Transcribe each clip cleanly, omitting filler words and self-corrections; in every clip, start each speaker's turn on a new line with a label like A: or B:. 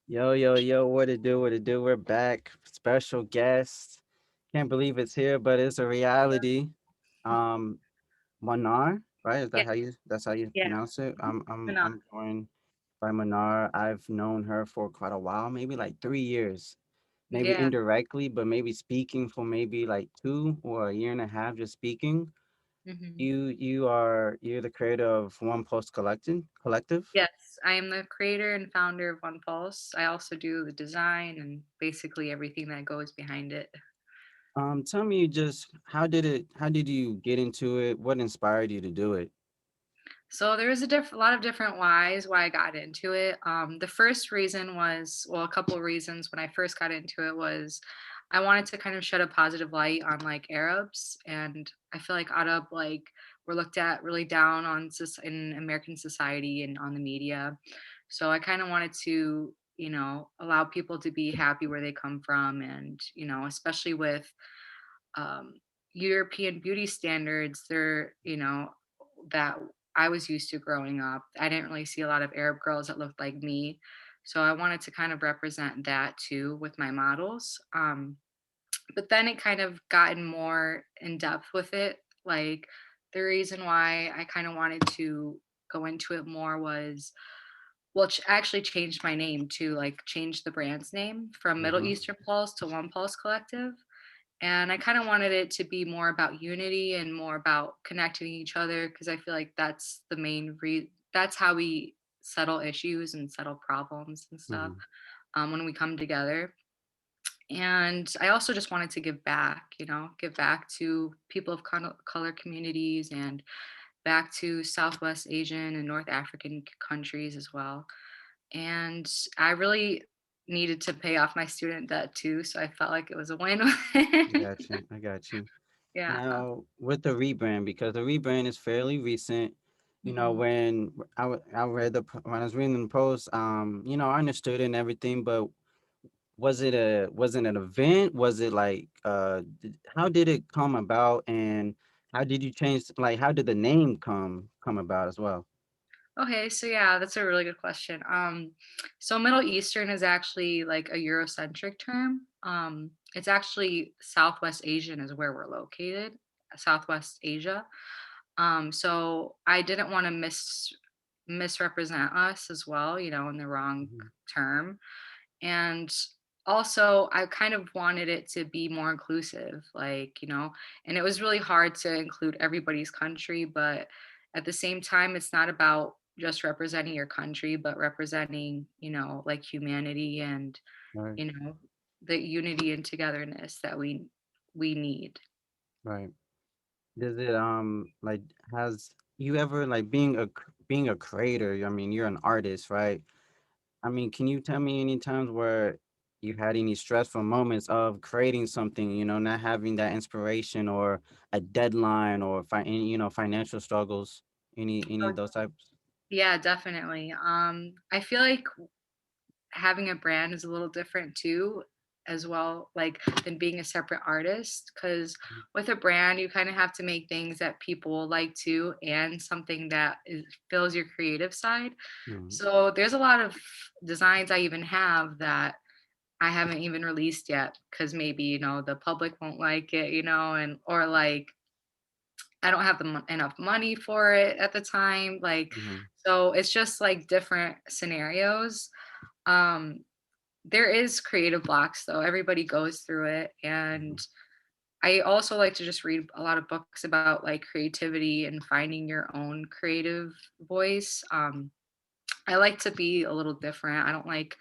A: Yo, yo, yo, what it do? What it do? We're back. Special guest. Can't believe it's here, but it's a reality. Um, Manar, right? Is
B: Yeah,
A: that how you that's how you
B: yeah,
A: pronounce it?
B: Manar.
A: I'm joined by Manar. I've known her for quite a while, maybe like 3 years. Maybe
B: Yeah.
A: indirectly, but maybe speaking for maybe like 2 or a year and a half, just speaking.
B: hmm
A: You're the creator of One Post Collective.
B: Yes, I am the creator and founder of One Pulse. I also do the design and basically everything that goes behind it.
A: Tell me just how did you get into it? What inspired you to do it?
B: So there was a lot of different whys why I got into it. The first reason was, well, a couple of reasons when I first got into it was I wanted to kind of shed a positive light on like Arabs, and I feel like Arab we're looked at really down on in American society and on the media. So I kind of wanted to, allow people to be happy where they come from, and especially with um, European beauty standards, that I was used to growing up. I didn't really see a lot of Arab girls that looked like me. So I wanted to kind of represent that too with my models. But then it kind of gotten more in depth with it. Like the reason why I kind of wanted to go into it more was, well, actually changed my name to like change the brand's name from Middle
A: Hmm.
B: Eastern Pulse to One Pulse Collective, and I kind of wanted it to be more about unity and more about connecting each other because I feel like that's the that's how we settle issues and settle problems and stuff,
A: Hmm.
B: when we come together. And I also just wanted to give back, give back to people of color communities and back to Southwest Asian and North African countries as well. And I really needed to pay off my student debt too, so I felt like it was a
A: I
B: win-win.
A: got you. I got you.
B: Yeah.
A: Now with the rebrand, because the rebrand is fairly recent.
B: Mhm.
A: I read when I was reading the post, I understood it and everything, but was it an event? Was it like how did it come about, and how did you change, like how did the name come about as well?
B: Okay, so yeah, that's a really good question. So Middle Eastern is actually like a Eurocentric term. It's actually Southwest Asian is where we're located, Southwest Asia. So I didn't want to misrepresent us as well, in the wrong
A: Mhm.
B: term. And also I kind of wanted it to be more inclusive, and it was really hard to include everybody's country, but at the same time it's not about just representing your country but representing, like humanity and,
A: Right,
B: you know the unity and togetherness that we need.
A: right. Does it like has you ever like being a creator? I mean, you're an artist, right? I mean, can you tell me any times where you had any stressful moments of creating something, not having that inspiration or a deadline or financial struggles, any
B: Oh,
A: of those types?
B: yeah, definitely. I feel like having a brand is a little different too, as well, like, than being a separate artist, because with a brand you kind of have to make things that people like too and something that fills your creative side.
A: Mhm.
B: So there's a lot of designs I even have that I haven't even released yet because maybe, the public won't like it, and or like I don't have enough money for it at the time, like,
A: Mhm.
B: so it's just like different scenarios. um there is creative blocks though. Everybody goes through it. And
A: Mhm.
B: I also like to just read a lot of books about like creativity and finding your own creative voice. I like to be a little different. I don't like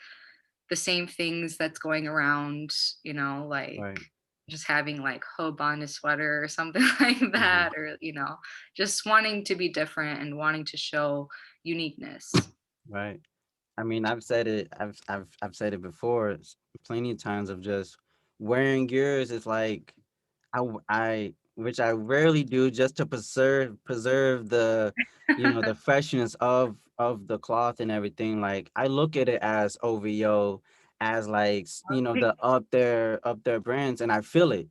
B: the same things that's going around, like
A: Right.
B: just having like hope on a sweater or something like
A: Mhm.
B: that, or, just wanting to be different and wanting to show uniqueness.
A: Right. I mean, I've said it. I've said it before, plenty of times of just wearing yours. Is like which I rarely do, just to preserve the, the freshness of the cloth and everything. Like I look at it as OVO, as like the up there brands, and I feel it.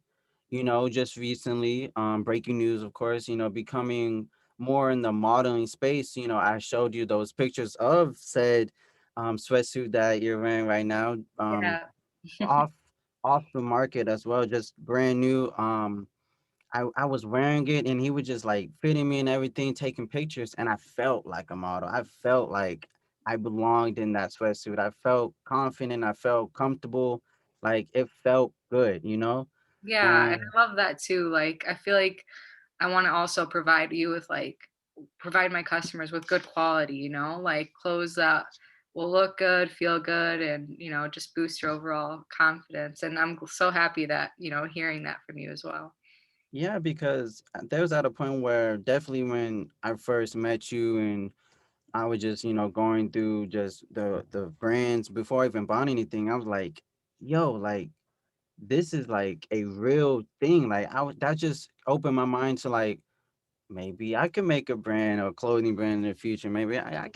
A: Just recently, breaking news, of course. Becoming more in the modeling space. I showed you those pictures of said sweatsuit that you're wearing right now.
B: Yeah.
A: Off off the market as well, just brand new. I was wearing it and he was just like fitting me and everything, taking pictures, and I felt like a model. I felt like I belonged in that sweatsuit. I felt confident. I felt comfortable. Like it felt good, you know?
B: Yeah, and
A: And
B: I love that too. Like, I feel like I wanna also provide you with, like provide my customers with good quality, like clothes that will look good, feel good, and, just boost your overall confidence, and I'm so happy that, hearing that from you as well.
A: yeah, because there was at a point where definitely when I first met you and I was just, going through just the brands before I even bought anything, I was like, yo, like this is like a real thing. Like that just opened my mind to like maybe I can make a brand or clothing brand in the future. Maybe I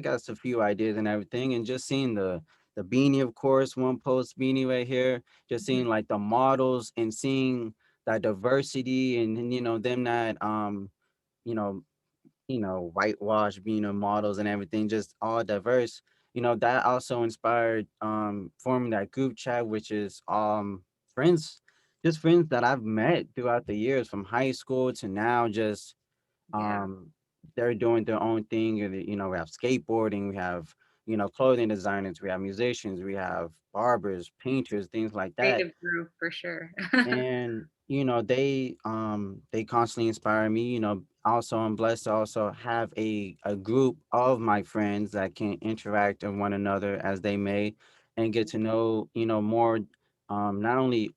A: got a few ideas and everything, and just seeing the beanie, of course, one post beanie right here. Just
B: Mhm.
A: seeing like the models and seeing that diversity and them not you know whitewash, models and everything, just all diverse. That also inspired forming that group chat, which is friends, just friends that I've met throughout the years from high school to now, just
B: Yeah,
A: um they're doing their own thing. And, we have skateboarding, we have, clothing designers, we have musicians, we have barbers, painters, things like that.
B: creative group for sure.
A: And they constantly inspire me. Also I'm blessed to also have a group of my friends that can interact with one another as they may, and get to know more, not only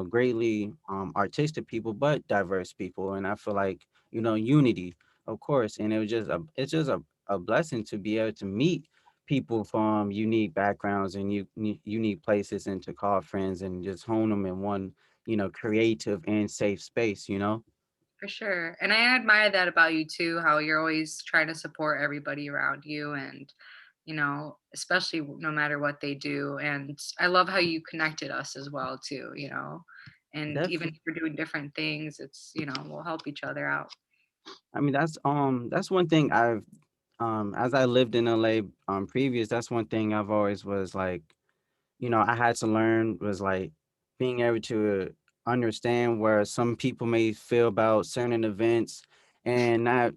A: greatly artistic people but diverse people. And I feel like unity, of course. And it's just a blessing to be able to meet people from unique backgrounds and unique places, and to call friends and just hone them in one creative and safe space.
B: For sure. And I admire that about you too, how you're always trying to support everybody around you and, especially no matter what they do. And I love how you connected us as well too, and even if
A: Definitely.
B: we're doing different things, it's, we'll help each other out.
A: I mean, that's one thing as I lived in LA previous, that's one thing I've always was like, I had to learn was like being able to understand where some people may feel about certain events, and not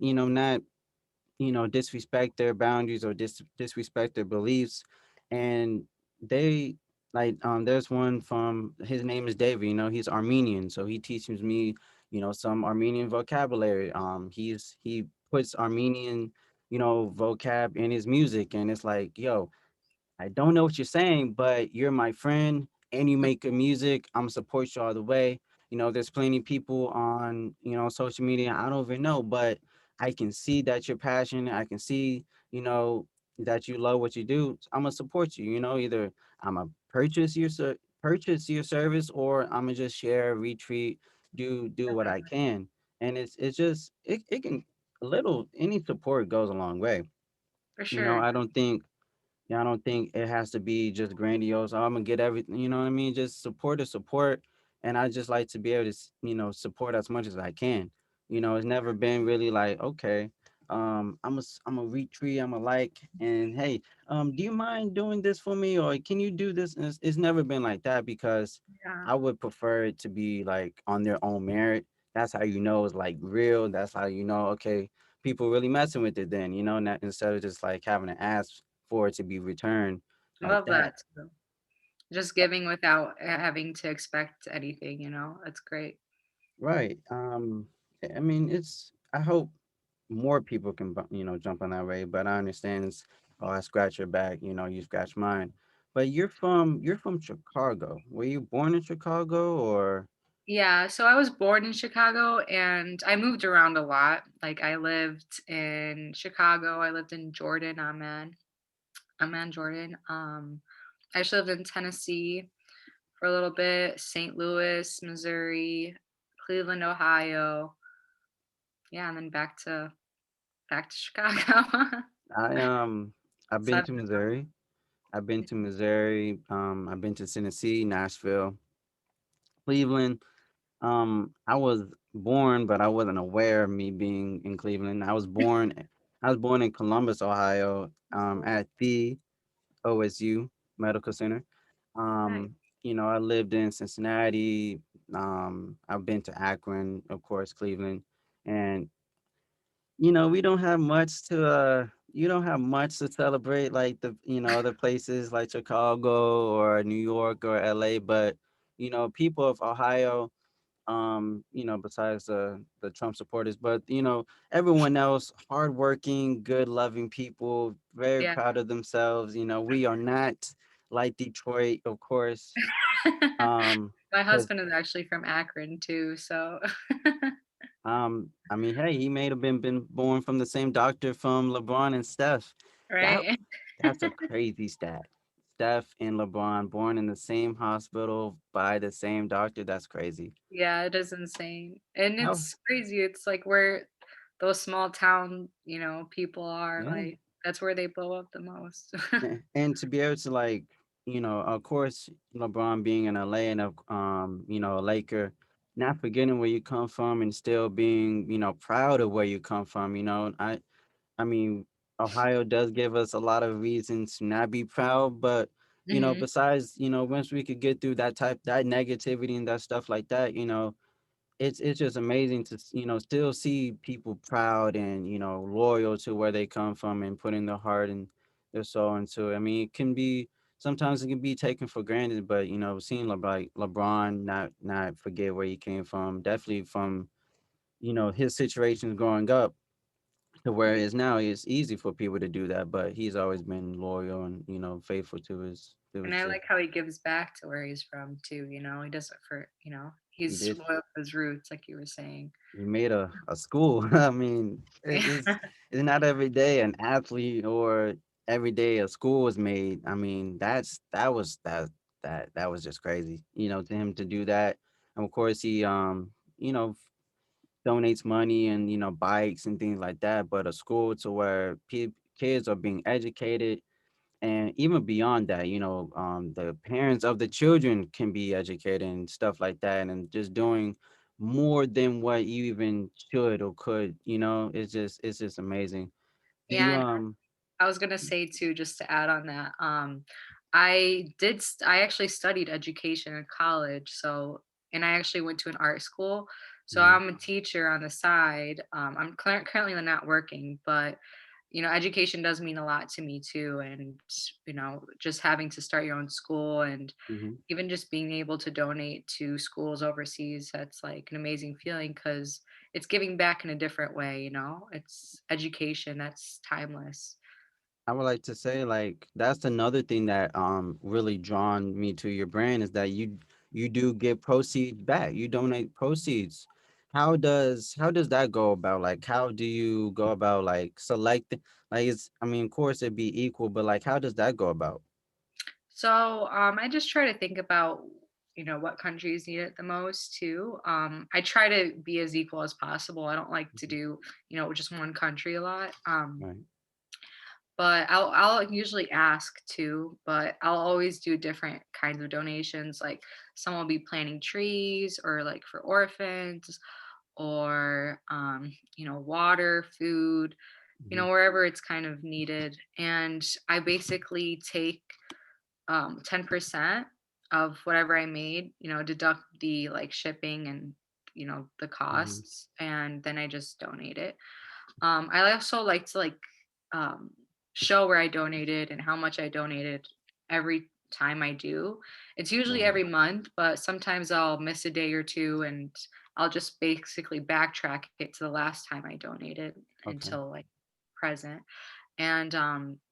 A: disrespect their boundaries or disrespect their beliefs. And they like there's one from, his name is David. He's Armenian, so he teaches me some Armenian vocabulary. He puts Armenian vocab in his music, and it's like, yo, I don't know what you're saying, but you're my friend and you make good music. I'm support you all the way. There's plenty of people on, social media I don't even know, but I can see that you're passionate. I can see, that you love what you do. I'm gonna support you. Either I'm gonna purchase your service, or I'm gonna just share, retweet, do what I
B: Definitely.
A: can. And it's just it can a little any support goes a long way.
B: For sure.
A: I don't think yeah, I don't think it has to be just grandiose. Oh, I'm gonna get everything. You know what I mean? Just support is support, and I just like to be able to, support as much as I can. It's never been really like, okay, I'm a retweet, I'm a like, and hey, do you mind doing this for me, or can you do this? And it's never been like that, because
B: Yeah.
A: I would prefer it to be like on their own merit. That's how it's like real. That's how okay, people really messing with it. Then not instead of just like having to ask for it to be returned
B: I
A: like
B: love
A: that.
B: that too. Just giving without having to expect anything, That's great.
A: Right. I mean, I hope more people can, jump on that way, but I understand it's, oh, I scratch your back, you scratch mine. But you're from Chicago. Were you born in Chicago or?
B: Yeah, so I was born in Chicago and I moved around a lot. Like I lived in Chicago, I lived in Jordan, Amman, Jordan. I actually lived in Tennessee for a little bit, St. Louis, Missouri, Cleveland, Ohio. Yeah, and then back to Chicago.
A: I've
B: So
A: been
B: I've
A: to
B: been
A: Missouri. I've been to Missouri. I've been to Tennessee, Nashville, Cleveland. I was born, but I wasn't aware of me being in Cleveland. I was born. I was born in Columbus, Ohio, at the OSU Medical Center.
B: Nice.
A: I lived in Cincinnati. I've been to Akron, of course, Cleveland, and we don't have much to you don't have much to celebrate like the other places like Chicago or New York or LA, but people of Ohio, besides the Trump supporters, but everyone else, hardworking, good, loving people, very
B: Yeah.
A: proud of themselves. We are not like Detroit, of course. Um,
B: My
A: because
B: husband is actually from Akron too, so
A: I mean, hey, he may have been born from the same doctor from LeBron and Steph. That
B: right?
A: that's a crazy stat. Steph and LeBron born in the same hospital by the same doctor. That's crazy.
B: Yeah, it is insane. And
A: How?
B: it's crazy. It's like where those small town, people are,
A: Yeah.
B: like that's where they blow up the most.
A: And to be able to like, of course, LeBron being in LA and a Laker, not forgetting where you come from and still being, proud of where you come from. I mean, Ohio does give us a lot of reasons to not be proud, but
B: Mhm.
A: besides, once we could get through that negativity and that stuff like that, it's just amazing to still see people proud and loyal to where they come from and putting their heart and their soul into it. I mean, sometimes it can be taken for granted, but seeing like LeBron not forget where he came from, definitely from his situations growing up to where it is now, it's easy for people to do that, but he's always been loyal and faithful to
B: And
A: his
B: I
A: to
B: like how he gives back to where he's from too, he does it for,
A: he
B: he's
A: did.
B: loyal to his roots, like you were saying.
A: He made a school. I mean, it's not every day an athlete or every day a school was made. I mean, that was just crazy. To him to do that. And of course he you know donates money and bikes and things like that, but a school to where kids are being educated, and even beyond that, the parents of the children can be educated and stuff like that, and just doing more than what you even should or could. It's just amazing. Do you
B: Yeah, and I was gonna say too, just to add on that, I actually studied education in college, so and I actually went to an art school, so
A: Mhm,
B: I'm a teacher on the side. I'm currently not working, but education does mean a lot to me too, and just having to start your own school and
A: mhm.
B: even just being able to donate to schools overseas, that's like an amazing feeling because it's giving back in a different way, it's education that's timeless.
A: I would like to say, like, that's another thing that really drawn me to your brand, is that you do get proceeds back. You donate proceeds. How does that go about? Like, how do you go about like selecting? Like, I mean, of course it'd be equal, but like, how does that go about?
B: So I just try to think about what countries need it the most too. I try to be as equal as possible. I don't like to
A: Mhm.
B: do just one country a lot.
A: Right.
B: But I'll usually ask too, but I'll always do different kinds of donations. Like some will be planting trees or like for orphans or water, food,
A: Mhm,
B: wherever it's kind of needed. And I basically take 10% of whatever I made, deduct the like shipping and the
A: mhm,
B: costs, and then I just donate it. I also like to um, show where I donated and how much I donated every time I do. It's usually
A: right.
B: every month, but sometimes I'll miss a day or two and I'll just basically backtrack it to the last time I donated
A: Okay.
B: until like present. And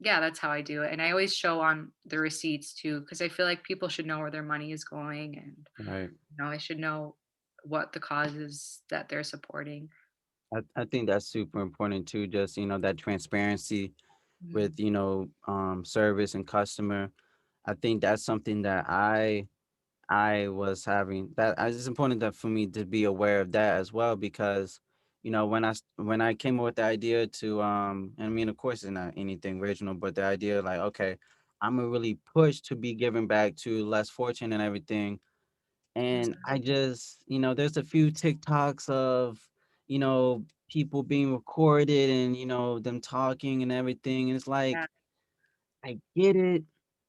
B: yeah, that's how I do it. And I always show on the receipts too, because I feel like people should know where their money is going and
A: Right.
B: they should know what the causes that they're supporting.
A: I think that's super important too. Just that transparency
B: Mhm.
A: with service and customer. I think that's something that I was having, that it's important that for me to be aware of that as well, because when I came up with the idea to and I mean, of course it's not anything original, but the idea like, okay, I'm gonna really push to be giving back to less fortunate and everything. And I just, there's a few TikToks of, you know, people being recorded and them talking and everything. And it's
B: Yeah.
A: like I get it,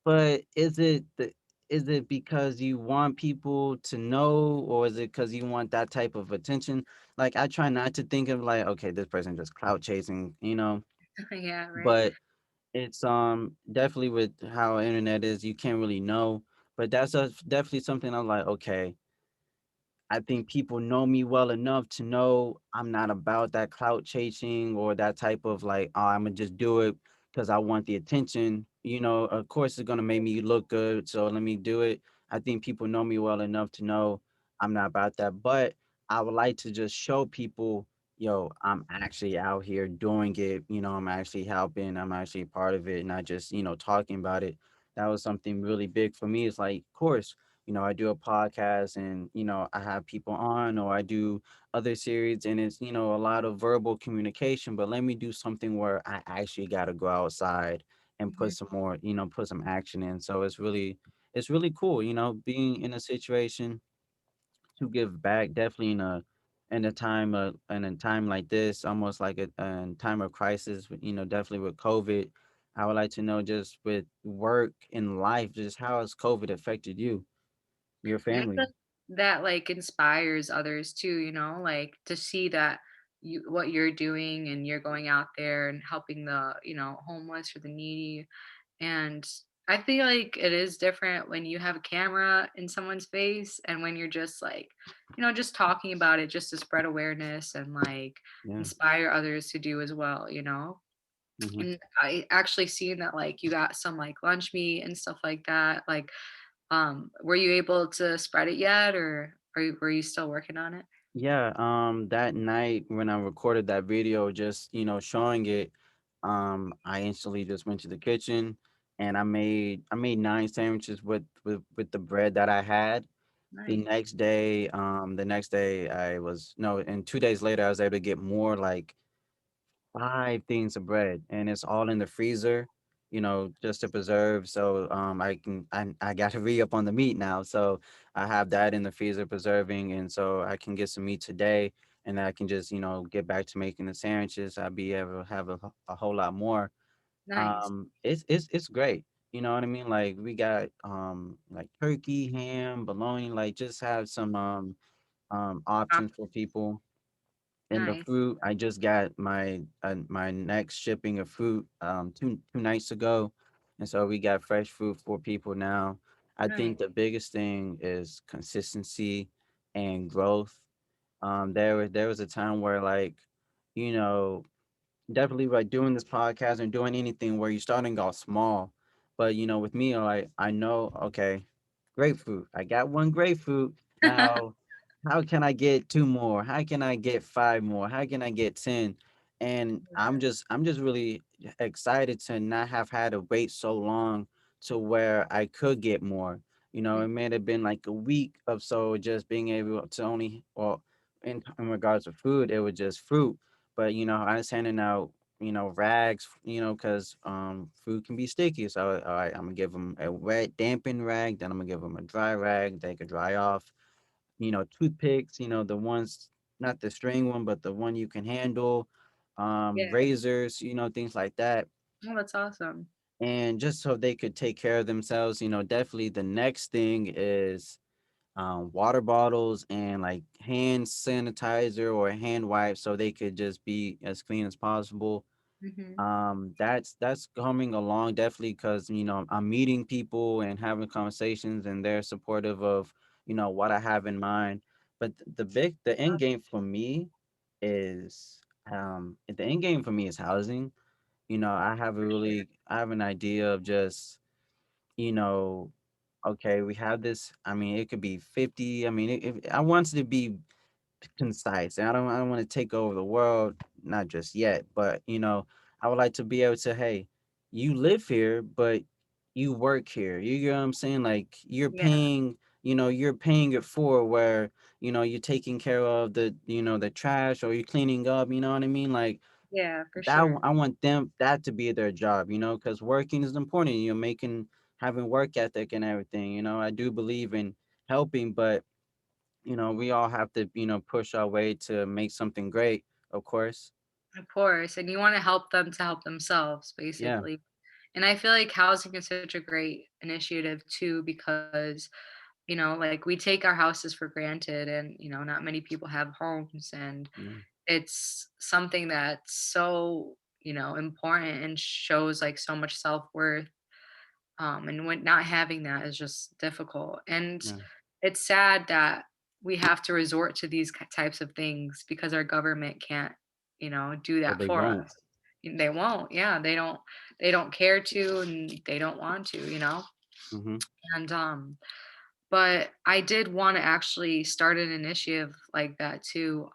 A: but is it because you want people to know, or is it because you want that type of attention? Like I try not to think of like, okay, this person just clout chasing,
B: Yeah, right.
A: but it's definitely with how internet is, you can't really know. But that's definitely something I'm like, okay, I think people know me well enough to know I'm not about that clout chasing or that type of like, oh, I'm gonna just do it because I want the attention. Of course, it's gonna make me look good, so let me do it. I think people know me well enough to know I'm not about that, but I would like to just show people, yo, I'm actually out here doing it. I'm actually helping. I'm actually part of it, not just talking about it. That was something really big for me. It's like, of course, I do a podcast and, I have people on or I do other series and it's, a lot of verbal communication, but let me do something where I actually got to go outside and
B: Mhm.
A: put some more, put some action in. So it's really cool, being in a situation to give back, definitely in a time like this, almost like a time of crisis, definitely with COVID. I would like to know just with work and life, just how has COVID affected you? Your
B: And I
A: family.
B: feel that like inspires others too, like to see that what you're doing and you're going out there and helping the, homeless or the needy. And I feel like it is different when you have a camera in someone's face and when you're just like, just talking about it just to spread awareness and like
A: Yeah.
B: inspire others to do as well.
A: Mhm.
B: And I actually seen that like you got some like lunch meat and stuff like that. Like, were you able to spread it yet or were you still working on it?
A: Yeah, that night when I recorded that video, just, showing it, I instantly just went to the kitchen and I made 9 sandwiches with the bread that I had.
B: Nice.
A: The next day I was no, and 2 days later I was able to get more like 5 things of bread, and it's all in the freezer, just to preserve. So I got to re up on the meat now. So I have that in the freezer preserving, and so I can get some meat today, and I can just get back to making the sandwiches. I'll be able to have a whole lot more.
B: Nice.
A: It's great. You know what I mean? Like we got like turkey, ham, bologna. Like just have some options for people. And the
B: Nice.
A: fruit, I just got my next shipping of fruit two nights ago, and so we got fresh fruit for people now. I
B: Nice.
A: think the biggest thing is consistency and growth. There was a time where like, you know, definitely like doing this podcast and doing anything where you're starting off small. But with me, like I know, okay, grapefruit. I got one grapefruit. Now, how can I get two more? How can I get five more? How can I get 10? And I'm just really excited to not have had to wait so long to where I could get more. It may have been like a week of so just being able to only, well, in regards to food, it was just fruit, but I was handing out rags, because food can be sticky. So all right, I'm gonna give them a wet dampened rag, then I'm gonna give them a dry rag they could dry off. Toothpicks, the ones, not the string one, but the one you can handle.
B: Yeah.
A: Razors, things like that.
B: Oh, that's awesome.
A: And just so they could take care of themselves. Definitely the next thing is water bottles and like hand sanitizer or hand wipes so they could just be as clean as possible.
B: Mhm.
A: That's coming along definitely because I'm meeting people and having conversations and they're supportive of what I have in mind. But the end
B: Awesome.
A: game for me is the end game for me is housing.
B: For sure.
A: I have an idea of just you know okay, we have this. I mean, it could be 50. I mean, I want it to be concise. And I don't want to take over the world, not just yet, but I would like to be able to, hey, you live here, but you work here. You get what I'm saying? Like
B: Yeah.
A: you're paying it for where, you're taking care of the trash or you're cleaning up, you know what I mean? Like
B: Yeah, for
A: that
B: sure.
A: I want them that to be their job, because working is important. Making having work ethic and everything. I do believe in helping, but we all have to, push our way to make something great of course.
B: Of course, and you wanna help them to help themselves,
A: Yeah,
B: basically. And I feel like housing is such a great initiative too because, like, we take our houses for granted and, not many people have homes, and
A: yeah,
B: it's something that's so, important and shows, like, so much self-worth, and when not having that is just difficult, and
A: yeah.
B: it's sad that we have to resort to these types of things because our government can't, do
A: Or
B: that
A: they
B: for
A: won't.
B: us. They won't. Yeah, they don't care to, and they don't want to,
A: Mhm.
B: and but I did want to actually start an initiative like that too.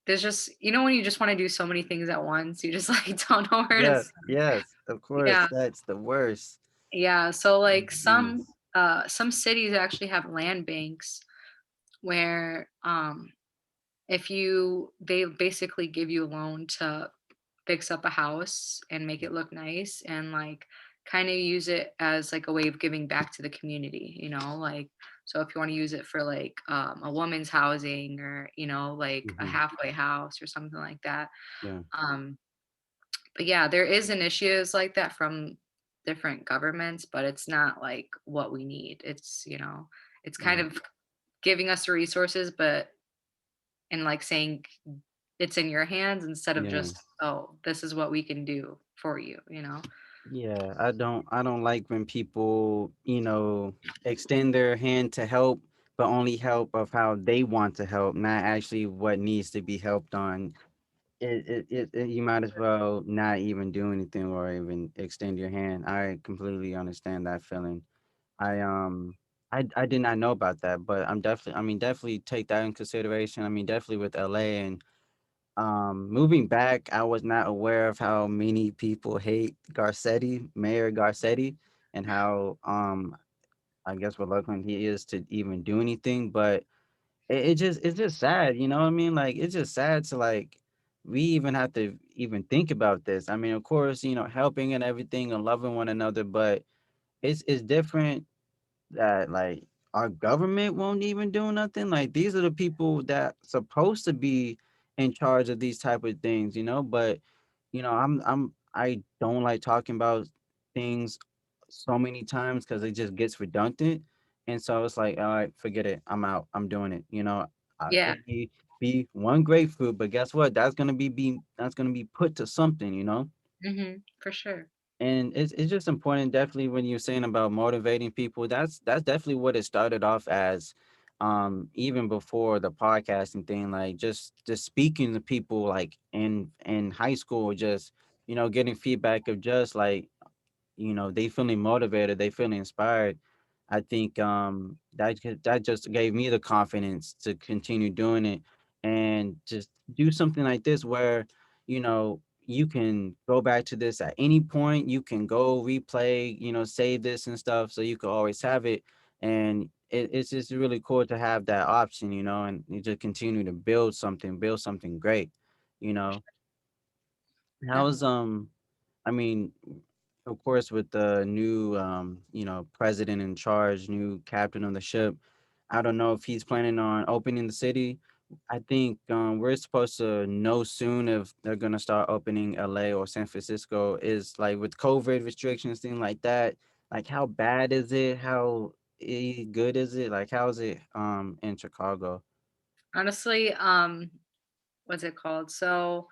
B: There's just, when you just want to do so many things at once, you just like don't know where to.
A: Yeah, yes, of course,
B: Yeah,
A: that's the worst.
B: yeah. So
A: Oh,
B: like some
A: goodness.
B: some cities actually have land banks where if you they basically give you a loan to fix up a house and make it look nice, and like kind of use it as like a way of giving back to the community, like, so if you want to use it for like a woman's housing, or like a
A: Mhm.
B: halfway house or something like that.
A: Yeah,
B: um but yeah, there is initiatives like that from different governments, but it's not like what we need. It's kind
A: yeah,
B: of giving us the resources, but and like saying it's in your hands instead of
A: yeah.
B: just, oh, this is what we can do for you.
A: Yeah, I don't like when people, extend their hand to help, but only help of how they want to help, not actually what needs to be helped on. You might as well not even do anything or even extend your hand. I completely understand that feeling. I I did not know about that, but definitely take that in consideration. I mean, definitely with LA and moving back, I was not aware of how many people hate Garcetti, Mayor Garcetti, and how I guess reluctant he is to even do anything. But it's just sad, you know what I mean? Like it's just sad to like we even have to even think about this. I mean, of course, helping and everything and loving one another, but it's different that like our government won't even do nothing. Like these are the people that supposed to be in charge of these type of things, but I don't like talking about things so many times because it just gets redundant. And so it's like, all right, forget it. I'm out. I'm doing it. I
B: Yeah.
A: could be one grapefruit, but guess what? That's gonna be put to something,
B: For sure.
A: and it's just important, definitely, when you're saying about motivating people. That's definitely what it started off as, even before the podcasting thing. Like just speaking to people, like in high school, just getting feedback of just like they feeling motivated, they feeling inspired. I think that just gave me the confidence to continue doing it and just do something like this where you can go back to this at any point. You can go replay, save this and stuff, so you can always have it. And it's just really cool to have that option, and you just continue to build something great. You know, how's
B: Definitely.
A: I mean, of course, with the new, president in charge, new captain of the ship, I don't know if he's planning on opening the city. I think we're supposed to know soon if they're gonna start opening LA or San Francisco. Is like with COVID restrictions, things like that. Like, how bad is it? How good is it? Like, how is it in Chicago?
B: Honestly, what's it called? So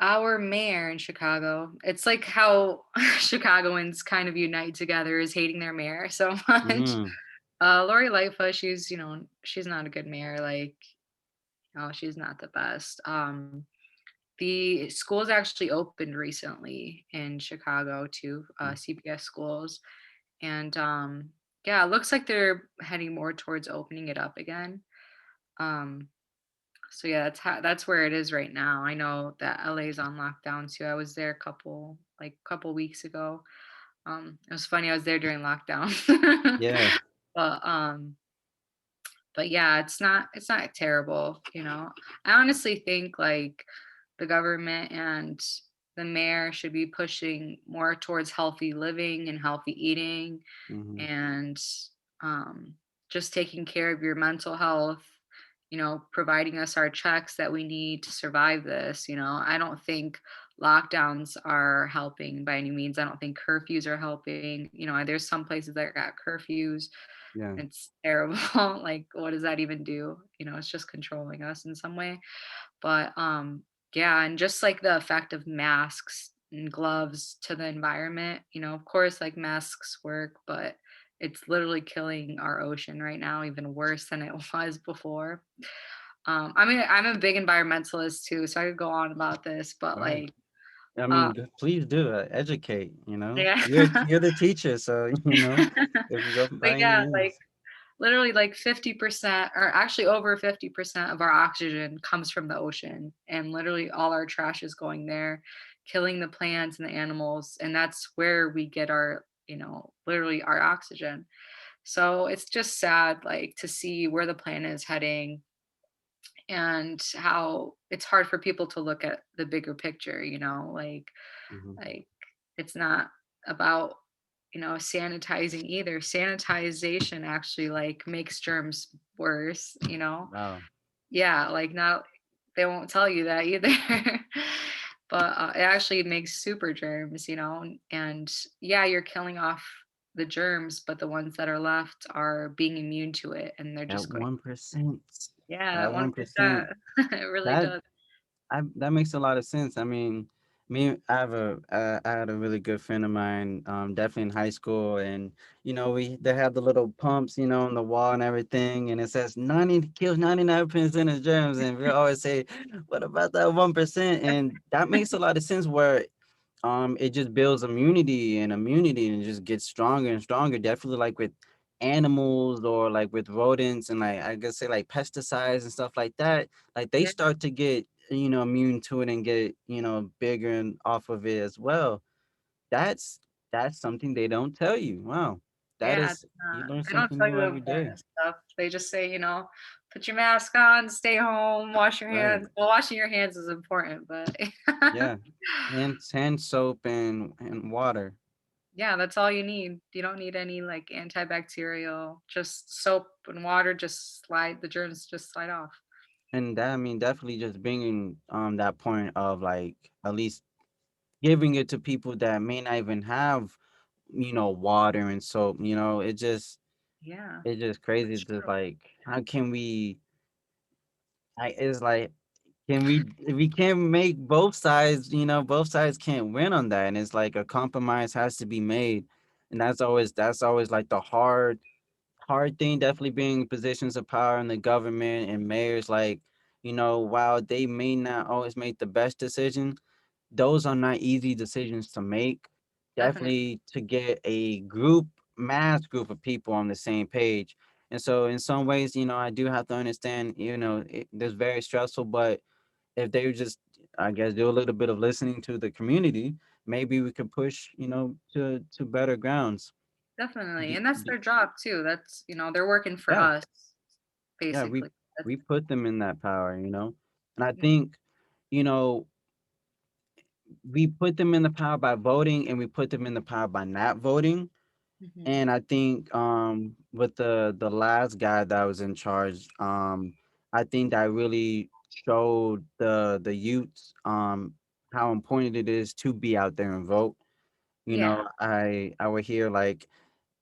B: our mayor in Chicago, it's like how Chicagoans kind of unite together is hating their mayor so much.
A: Mm,
B: Lori Lightfoot, she's not a good mayor. Like, she's not the best. The schools actually opened recently in Chicago too,
A: mm,
B: CPS schools, and yeah, it looks like they're heading more towards opening it up again. Um, so yeah, that's where it is right now. I know that LA is on lockdown too. I was there couple weeks ago. It was funny. I was there during lockdown,
A: yeah.
B: but but yeah, it's not terrible. I honestly think like the government and the mayor should be pushing more towards healthy living and healthy eating,
A: Hmm.
B: and um, just taking care of your mental health, providing us our checks that we need to survive this. I don't think lockdowns are helping by any means. I don't think curfews are helping. There's some places that got curfews.
A: Yeah.
B: It's terrible. Like, what does that even do? It's just controlling us in some way. But yeah, and just like the effect of masks and gloves to the environment, of course, like masks work, but it's literally killing our ocean right now, even worse than it was before. I mean, I'm a big environmentalist too, so I could go on about this, but
A: Go ahead.
B: like,
A: I
B: uh,
A: mean, please do educate.
B: yeah.
A: You're the teacher, so if you go
B: But
A: by any
B: yeah, like
A: means.
B: literally like 50% or actually over 50% of our oxygen comes from the ocean, and literally all our trash is going there, killing the plants and the animals, and that's where we get our, literally our oxygen. So it's just sad like to see where the planet is heading and how it's hard for people to look at the bigger picture,
A: Hmm.
B: like it's not about sanitizing either. Sanitization actually like makes germs worse.
A: Wow.
B: Yeah, like not they won't tell you that either. But it actually makes super germs. And yeah, you're killing off the germs, but the ones that are left are being immune to it, and they're
A: That
B: just going,
A: 1%.
B: yeah, that
A: That
B: 1%.
A: 1%.
B: It really
A: That
B: does.
A: that makes a lot of sense. I mean, I had a really good friend of mine, definitely in high school, and we they have the little pumps, on the wall and everything, and it says 90 kills 99% of germs, and we always say, what about that 1%? And that makes a lot of sense where it just builds immunity and just gets stronger and stronger, definitely like with animals or like with rodents and like I guess say like pesticides and stuff like that, like they
B: Yeah,
A: start to get immune to it and get bigger and off of it as well. That's something they don't tell you. Wow, that
B: yeah,
A: is, you learn
B: they don't
A: something
B: tell
A: new
B: you the
A: every day.
B: important stuff. They just say, put your mask on, stay home, wash your
A: Right.
B: hands. Well, washing your hands is important, but
A: Yeah. Hand soap and water.
B: yeah, that's all you need. You don't need any like antibacterial, just soap and water, just slide the germs just slide off.
A: And that, I mean, definitely just bringing that point of like at least giving it to people that may not even have water and soap.
B: Yeah,
A: It's just crazy
B: that's
A: to
B: true.
A: like, how can we, it's like, can we can't make both sides, both sides can't win on that, and it's like a compromise has to be made. And that's always like the hard thing, definitely being in positions of power in the government and mayors, like, while they may not always make the best decision, those are not easy decisions to make.
B: Definitely,
A: Definitely to get a mass group of people on the same page. And so, in some ways, I do have to understand, it's very stressful, but if they just, I guess, do a little bit of listening to the community, maybe we could push, to better grounds.
B: definitely,
A: D-
B: and that's
A: d-
B: their job too. That's they're working for
A: Yeah,
B: us,
A: yeah,
B: basically. That's,
A: we put them in that power, and I think, you know, we put them in the power by voting, and we put them in the power by not voting.
B: mhm.
A: And I think with the last guy that was in charge, I think that really showed the youth how important it is to be out there and vote.
B: Yeah,
A: I would hear like,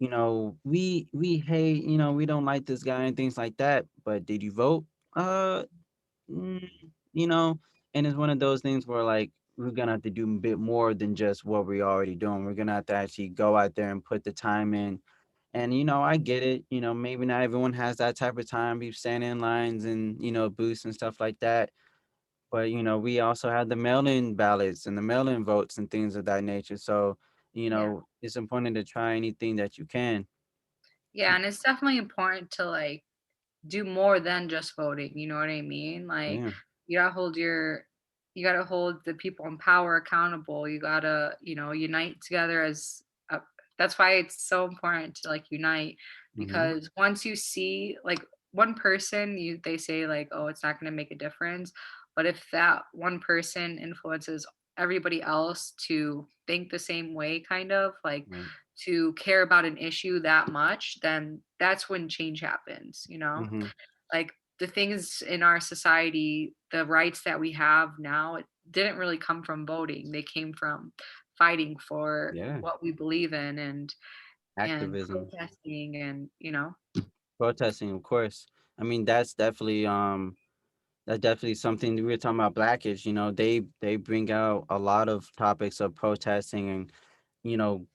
A: we hate, we don't like this guy and things like that, but did you vote? Uh Mm, you know, and it's one of those things where like we're gonna have to do a bit more than just what we're already doing. We're gonna have to actually go out there and put the time in. And I get it. Maybe not everyone has that type of time. Be standing in lines and booths and stuff like that. But we also have the mail-in ballots and the mail-in votes and things of that nature. So
B: yeah.
A: it's important to try anything that you can.
B: Yeah, and it's definitely important to like do more than just voting, you know what I mean? Like
A: Yeah.
B: you gotta hold your you gotta hold the people in power accountable. You gotta, unite together as a, that's why it's so important to like unite,
A: Mm-hmm.
B: because once you see like one person, they say like, oh, it's not gonna make a difference. But if that one person influences everybody else to think the same way, kind of like
A: Right.
B: to care about an issue that much, then that's when change happens.
A: Mm-hmm.
B: Like the things in our society, the rights that we have now, it didn't really come from voting. They came from fighting for
A: Yeah,
B: what we believe in and
A: activism,
B: protesting and, you know.
A: protesting, of course. I mean, that's definitely something. We were talking about Blackish, they bring out a lot of topics of protesting and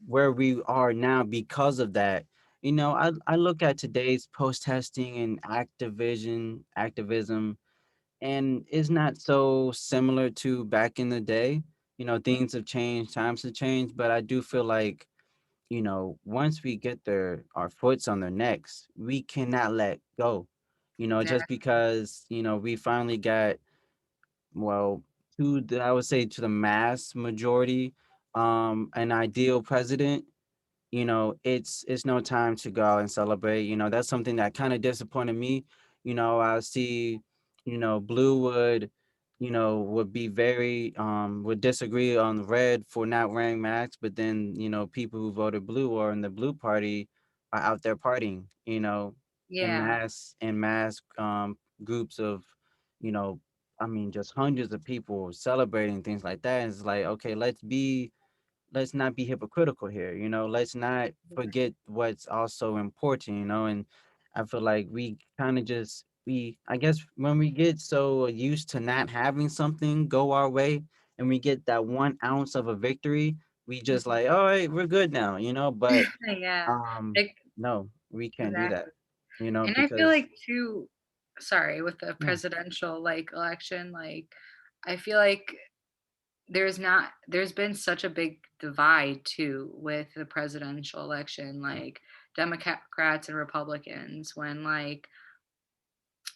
A: where we are now because of that. I look at today's protesting and activism, and it's not so similar to back in the day. Things have changed, times have changed, but I do feel like, once we get our foots on their necks, we cannot let go. Just because, we finally got, well, I would say to the mass majority, an ideal president. It's no time to go out and celebrate. That's something that kind of disappointed me. I see, Blue would be very would disagree on red for not wearing masks, but then, people who voted blue or in the blue party are out there partying,
B: Yeah.
A: in mass groups of, you know, I mean, just hundreds of people celebrating things like that. It's like, okay, let's not be hypocritical here. Let's not forget what's also important. And I feel like we kind of just we I guess when we get so used to not having something go our way, and we get that 1 ounce of a victory, we just like, all right, we're good now. But
B: Yeah.
A: um
B: Like,
A: no, we can't do that.
B: exactly. And I feel
A: Because
B: like too, sorry, with the
A: yeah.
B: presidential like election, like I feel like there's been such a big divide too with the presidential election, like Democrats and Republicans, when like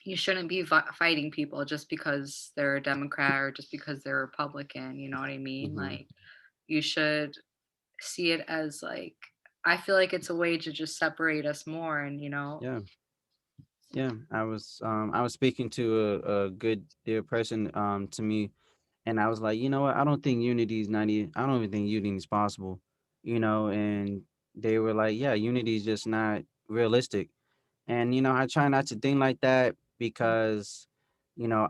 B: you shouldn't be fighting people just because they're a Democrat or just because they're Republican, you know what I mean?
A: Hmm.
B: Like you should see it as like, I feel like it's a way to just separate us more and, you know.
A: Yeah. Yeah, I was speaking to a good dear person to me, and I was like, you know what? I don't even think unity is possible. And they were like, yeah, unity is just not realistic. And I try not to think like that because, you know,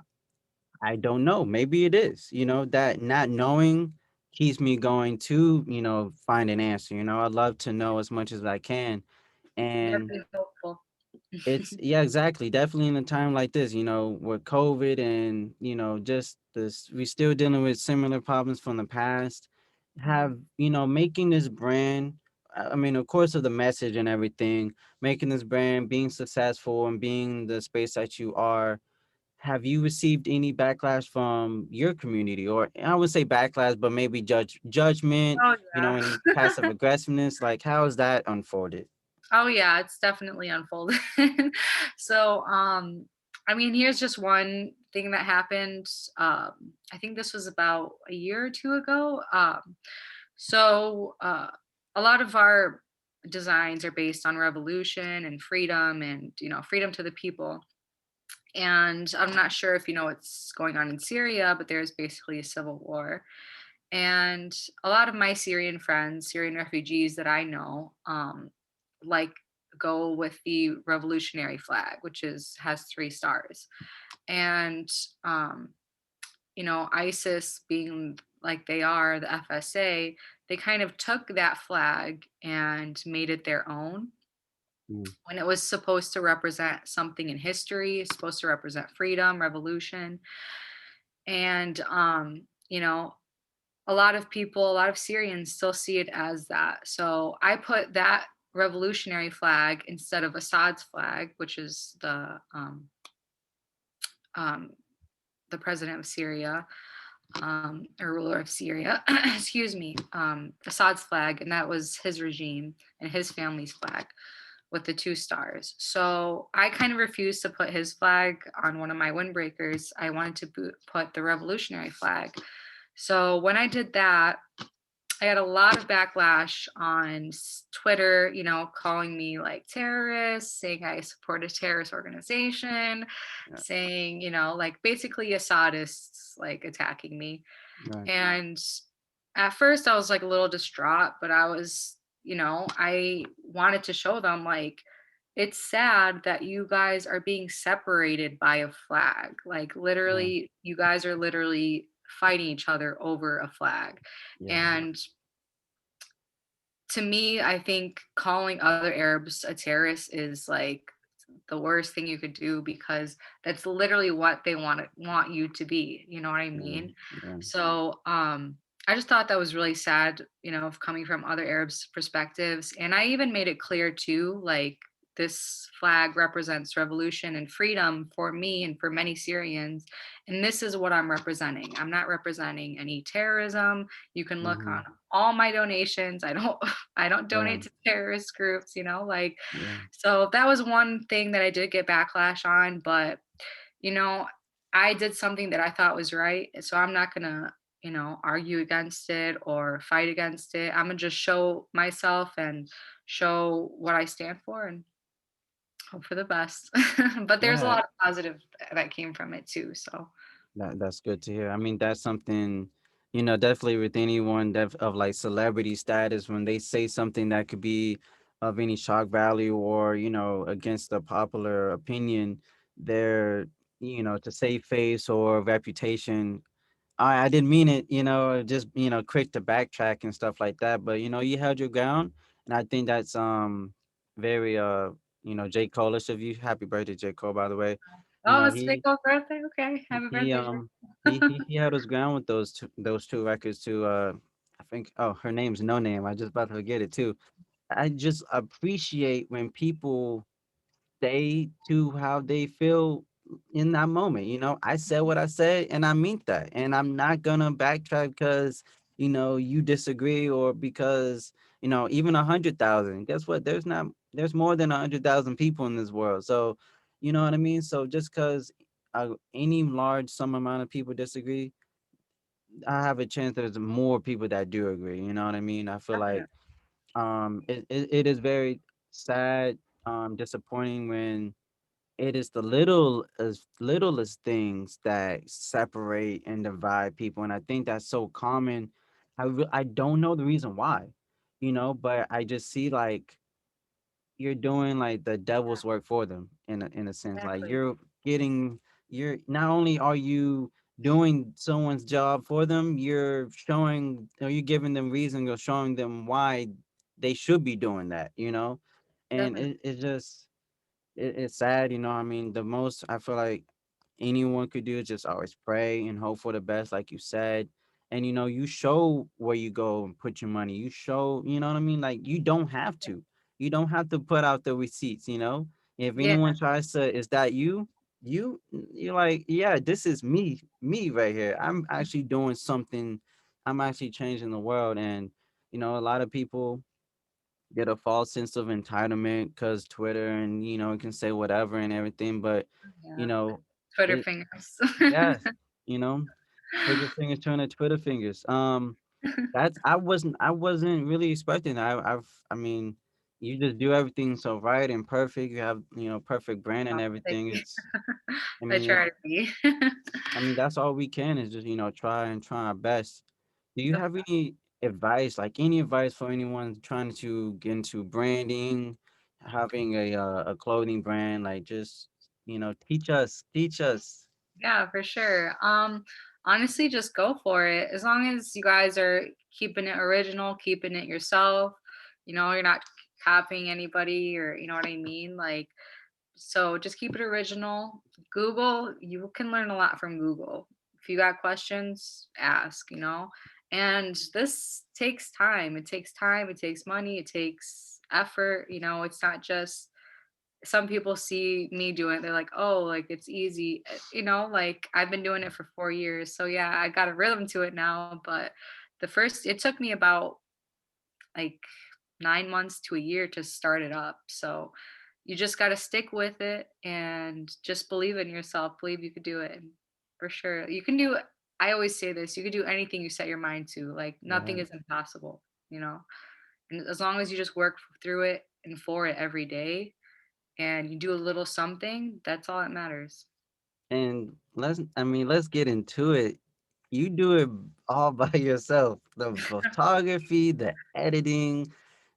A: I don't know. Maybe it is. That not knowing keeps me going to, find an answer. I'd love to know as much as I can.
B: You gotta
A: And
B: be hopeful.
A: it's yeah, exactly. Definitely in a time like this, with COVID and, just this, we still dealing with similar problems from the past.
B: Mhm.
A: Making this brand, I mean, of course, of the message and everything, making this brand, being successful and being the space that you are. Have you received any backlash from your community, or I would say backlash, but maybe judgment,
B: Oh
A: any
B: yeah.
A: passive aggressiveness? Like, how is that unfolded?
B: Oh yeah, it's definitely unfolded. So, I mean, here's just one thing that happened. I think this was about a year or two ago. So, a lot of our designs are based on revolution and freedom and, you know, freedom to the people. And I'm not sure if you know what's going on in Syria, but there's basically a civil war. And a lot of my Syrian friends, Syrian refugees that I know, like go with the revolutionary flag, which is has 3 stars. And you know, ISIS being like they are, the FSA, they kind of took that flag and made it their own
A: Mm,
B: when it was supposed to represent something in history, it's supposed to represent freedom, revolution. And you know, a lot of people, a lot of Syrians still see it as that. So I put that revolutionary flag instead of Assad's flag, which is um, the president of Syria, or ruler of Syria, excuse me, Assad's flag, and that was his regime and his family's flag with the 2 stars. So I kind of refused to put his flag on one of my windbreakers. I wanted to put the revolutionary flag. So when I did that, I had a lot of backlash on Twitter, you know, calling me like terrorist, saying I support a terrorist organization,
A: yeah,
B: saying, you know, like basically Assadists like attacking me.
A: right.
B: And at first I was like a little distraught, but I was, you know, I wanted to show them like it's sad that you guys are being separated by a flag. Like
A: Yeah,
B: literally, you guys are literally fighting each other over a flag.
A: yeah,
B: And to me, I think calling other Arabs a terrorist is like the worst thing you could do because that's literally what they want you to be. You know what I
A: yeah,
B: mean?
A: yeah.
B: So I just thought that was really sad, coming from other Arabs' perspectives. And I even made it clear too, like this flag represents revolution and freedom for me and for many Syrians. And this is what I'm representing. I'm not representing any terrorism. You can look
A: Mhm.
B: on all my donations. I don't I don't
A: Yeah,
B: donate to terrorist groups, like
A: yeah,
B: so that was one thing that I did get backlash on, but you know, I did something that I thought was right. So I'm not gonna, argue against it or fight against it. I'm gonna just show myself and show what I stand for and hope for the best. But there's a
A: yeah.
B: lot of positive that came from it too. So
A: That's good to hear. I mean, that's something, definitely with anyone of like celebrity status, when they say something that could be of any shock value or, against the popular opinion, they're, to save face or reputation. I didn't mean it, just, quick to backtrack and stuff like that. But, you held your ground. And I think that's very J. Cole-ish of you. Happy birthday, J. Cole, by the way. You
B: oh,
A: know,
B: it's
A: he
B: Nicole's birthday. Okay. Happy
A: he
B: birthday,
A: um
B: Drew.
A: he held his ground with those two records too. I think, oh, her name's No Name. I just about to forget it too. I just appreciate when people stay to how they feel in that moment. I said what I said and I meant that. And I'm not gonna backtrack because you disagree or because even 100,000. Guess what? There's more than 100,000 people in this world. So you know what I mean? So just because any large some amount of people disagree, I have a chance there's more people that do agree. You know what I mean? I feel like
B: Definitely.
A: it is very sad, disappointing when it is the littlest things that separate and divide people, and I think that's so common. I don't know the reason why, but I just see like you're doing like the devil's work for them in a sense. Like
B: Exactly.
A: you're not only are you doing someone's job for them, you're showing or you're giving them reason or showing them why they should be doing that, and
B: Definitely.
A: it just it's sad, I mean, the most I feel like anyone could do is just always pray and hope for the best, like you said. And you show where you go and put your money. You show, you know what I mean? Like you don't have to. You don't have to put out the receipts. If
B: Yeah.
A: anyone tries to, is that you? You're like, yeah, this is me right here. I'm actually doing something. I'm actually changing the world. And a lot of people get a false sense of entitlement because Twitter and it can say whatever and everything, but you
B: Yeah.
A: know
B: Twitter
A: it
B: fingers.
A: yes, you know trigger fingers turn to Twitter fingers. That's I wasn't really expecting that. I mean, you just do everything so right and perfect. You have perfect brand and
B: Oh, thank
A: everything.
B: you.
A: It's I
B: I
A: mean
B: try
A: it's
B: to be.
A: I mean, that's all we can is just, try and try our best. Do you
B: Yep.
A: have any advice, like any advice for anyone trying to get into branding, having a clothing brand, like just, teach us.
B: Yeah, for sure. Honestly, just go for it. As long as you guys are keeping it original, keeping it yourself, you're not copying anybody or you know what I mean? Like, so just keep it original. Google, you can learn a lot from Google. If you got questions, ask. And this takes time. It takes time, it takes money, it takes effort. It's not just some people see me doing it, they're like, oh, like it's easy. Like I've been doing it for 4 years. So yeah, I got a rhythm to it now. But it took me about like 9 months to a year to start it up. So you just got to stick with it and just believe in yourself, believe you could do it. And for sure, you can do, I always say this, you could do anything you set your mind to. Like
A: Yeah.
B: nothing is impossible. And as long as you just work through it and for it every day and you do a little something, that's all that matters.
A: And let's get into it. You do it all by yourself. The photography, the editing,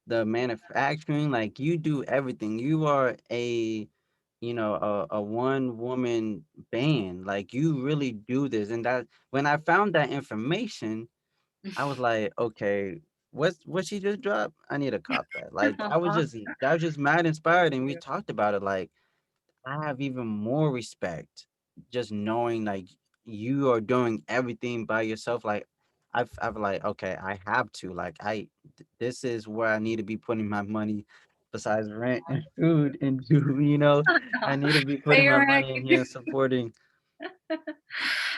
A: the manufacturing, like you do everything. You are a, a one woman band. Like you really do this. And that when I found that information, I was like, okay, what she just dropped? I need to cop that. Like I was just mad inspired, and we talked about it. Like I have even more respect just knowing like you are doing everything by yourself. Like I've like, okay, I have to like this is where I need to be putting my money besides rent and food and do, I need to be putting
B: Pay
A: my
B: your rent.
A: money in here and supporting.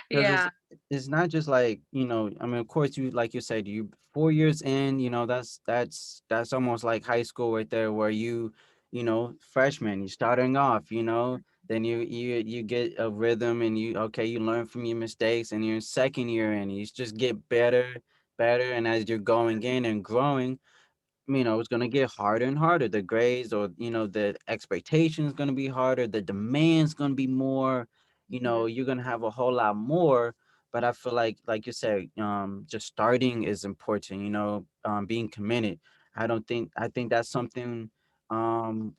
A: Because
B: Yeah,
A: it's not just like, I mean, of course you like you said, you 4 years in, that's almost like high school right there where freshman, you're starting off, then you get a rhythm and you learn from your mistakes and you're in second year and you just get better, and as you're going in and growing, it's going to get harder and harder. The grades or, the expectation is going to be harder. The demand's going to be more,
B: mhm,
A: you're going to have a whole lot more. But I feel like you said, just starting is important, being committed. I think that's something,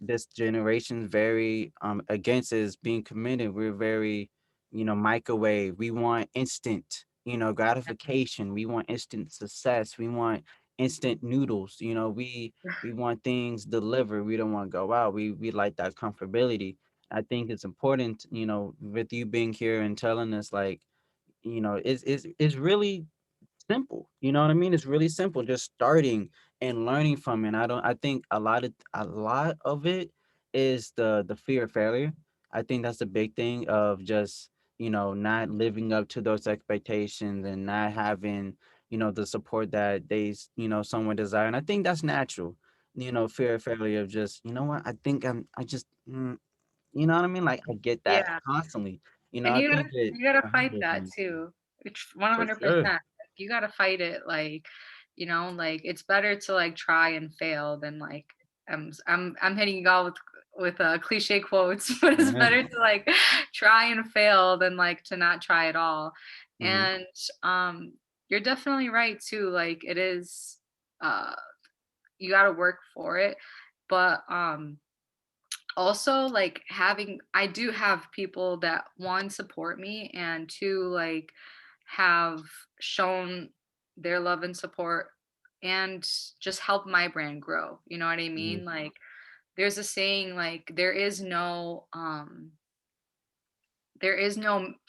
A: this generation's very, against is being committed. We're very, microwave. We want instant, gratification. We want instant success. We want instant noodles. We want things delivered. We don't want to go out. We like that comfortability. I think it's important, with you being here and telling us like, it's really simple. You know what I mean? It's really simple. Just starting and learning from it. I think a lot of it is the fear of failure. I think that's a big thing of just, not living up to those expectations and not having, the support that someone desire. And I think that's natural. Fear of failure of just, you know what? I think I just you know what I mean? Like I get that
B: yeah.
A: constantly.
B: And
A: I think
B: you gotta
A: a
B: fight
A: hundred
B: that
A: things.
B: too. It's
A: For sure.
B: 100%. You gotta fight it, like, like it's better to like try and fail than like I'm hitting y'all with cliche quotes, but it's
A: Yeah.
B: better to like try and fail than like to not try at all.
A: Mhm.
B: And um you're definitely right too. Like it is uh you gotta work for it. But also like having I do have people that one support me and two like have shown their love and support and just help my brand grow. You know what I
A: Mhm.
B: mean? Like there's a saying like there is no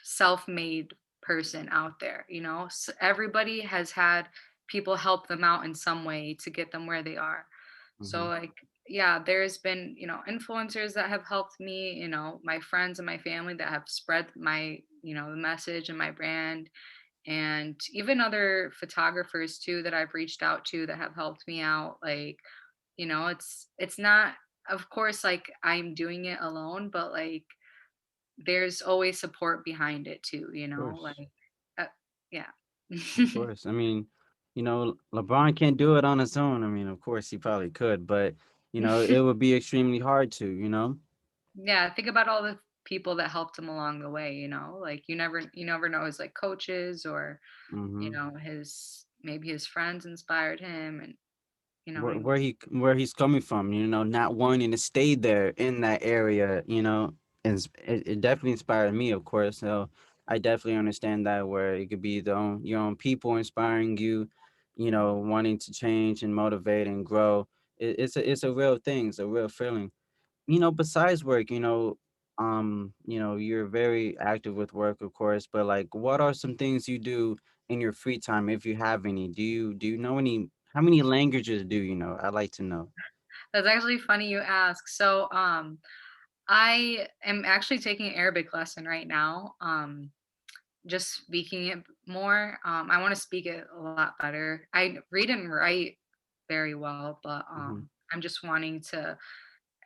B: self-made person out there, everybody has had people help them out in some way to get them where they are. So
A: Mhm.
B: like yeah, there's been, influencers that have helped me, my friends and my family that have spread my, the message and my brand, and even other photographers too that I've reached out to that have helped me out. Like, it's not, of course, like I'm doing it alone, but like there's always support behind it too,
A: Of course.
B: like uh, yeah.
A: Of course. I mean, LeBron can't do it on his own. I mean, of course he probably could, but it would be extremely hard to.
B: Yeah, think about all the people that helped him along the way, like you never know his like coaches or,
A: Mhm.
B: his maybe his friends inspired him and
A: Where
B: and
A: where he's coming from, not wanting to stay there in that area, is it definitely inspired me, of course. So I definitely understand that where it could be your own people inspiring you, wanting to change and motivate and grow. It's a real thing. It's a real feeling. Besides work, you're very active with work, of course, but like, what are some things you do in your free time, if you have any? Do you know any? How many languages do you know? I'd like to know.
B: that's actually funny you ask. So I am actually taking an Arabic lesson right now. Just speaking it more. I want to speak it a lot better. I read and write very well, but
A: Hmm.
B: I'm just wanting to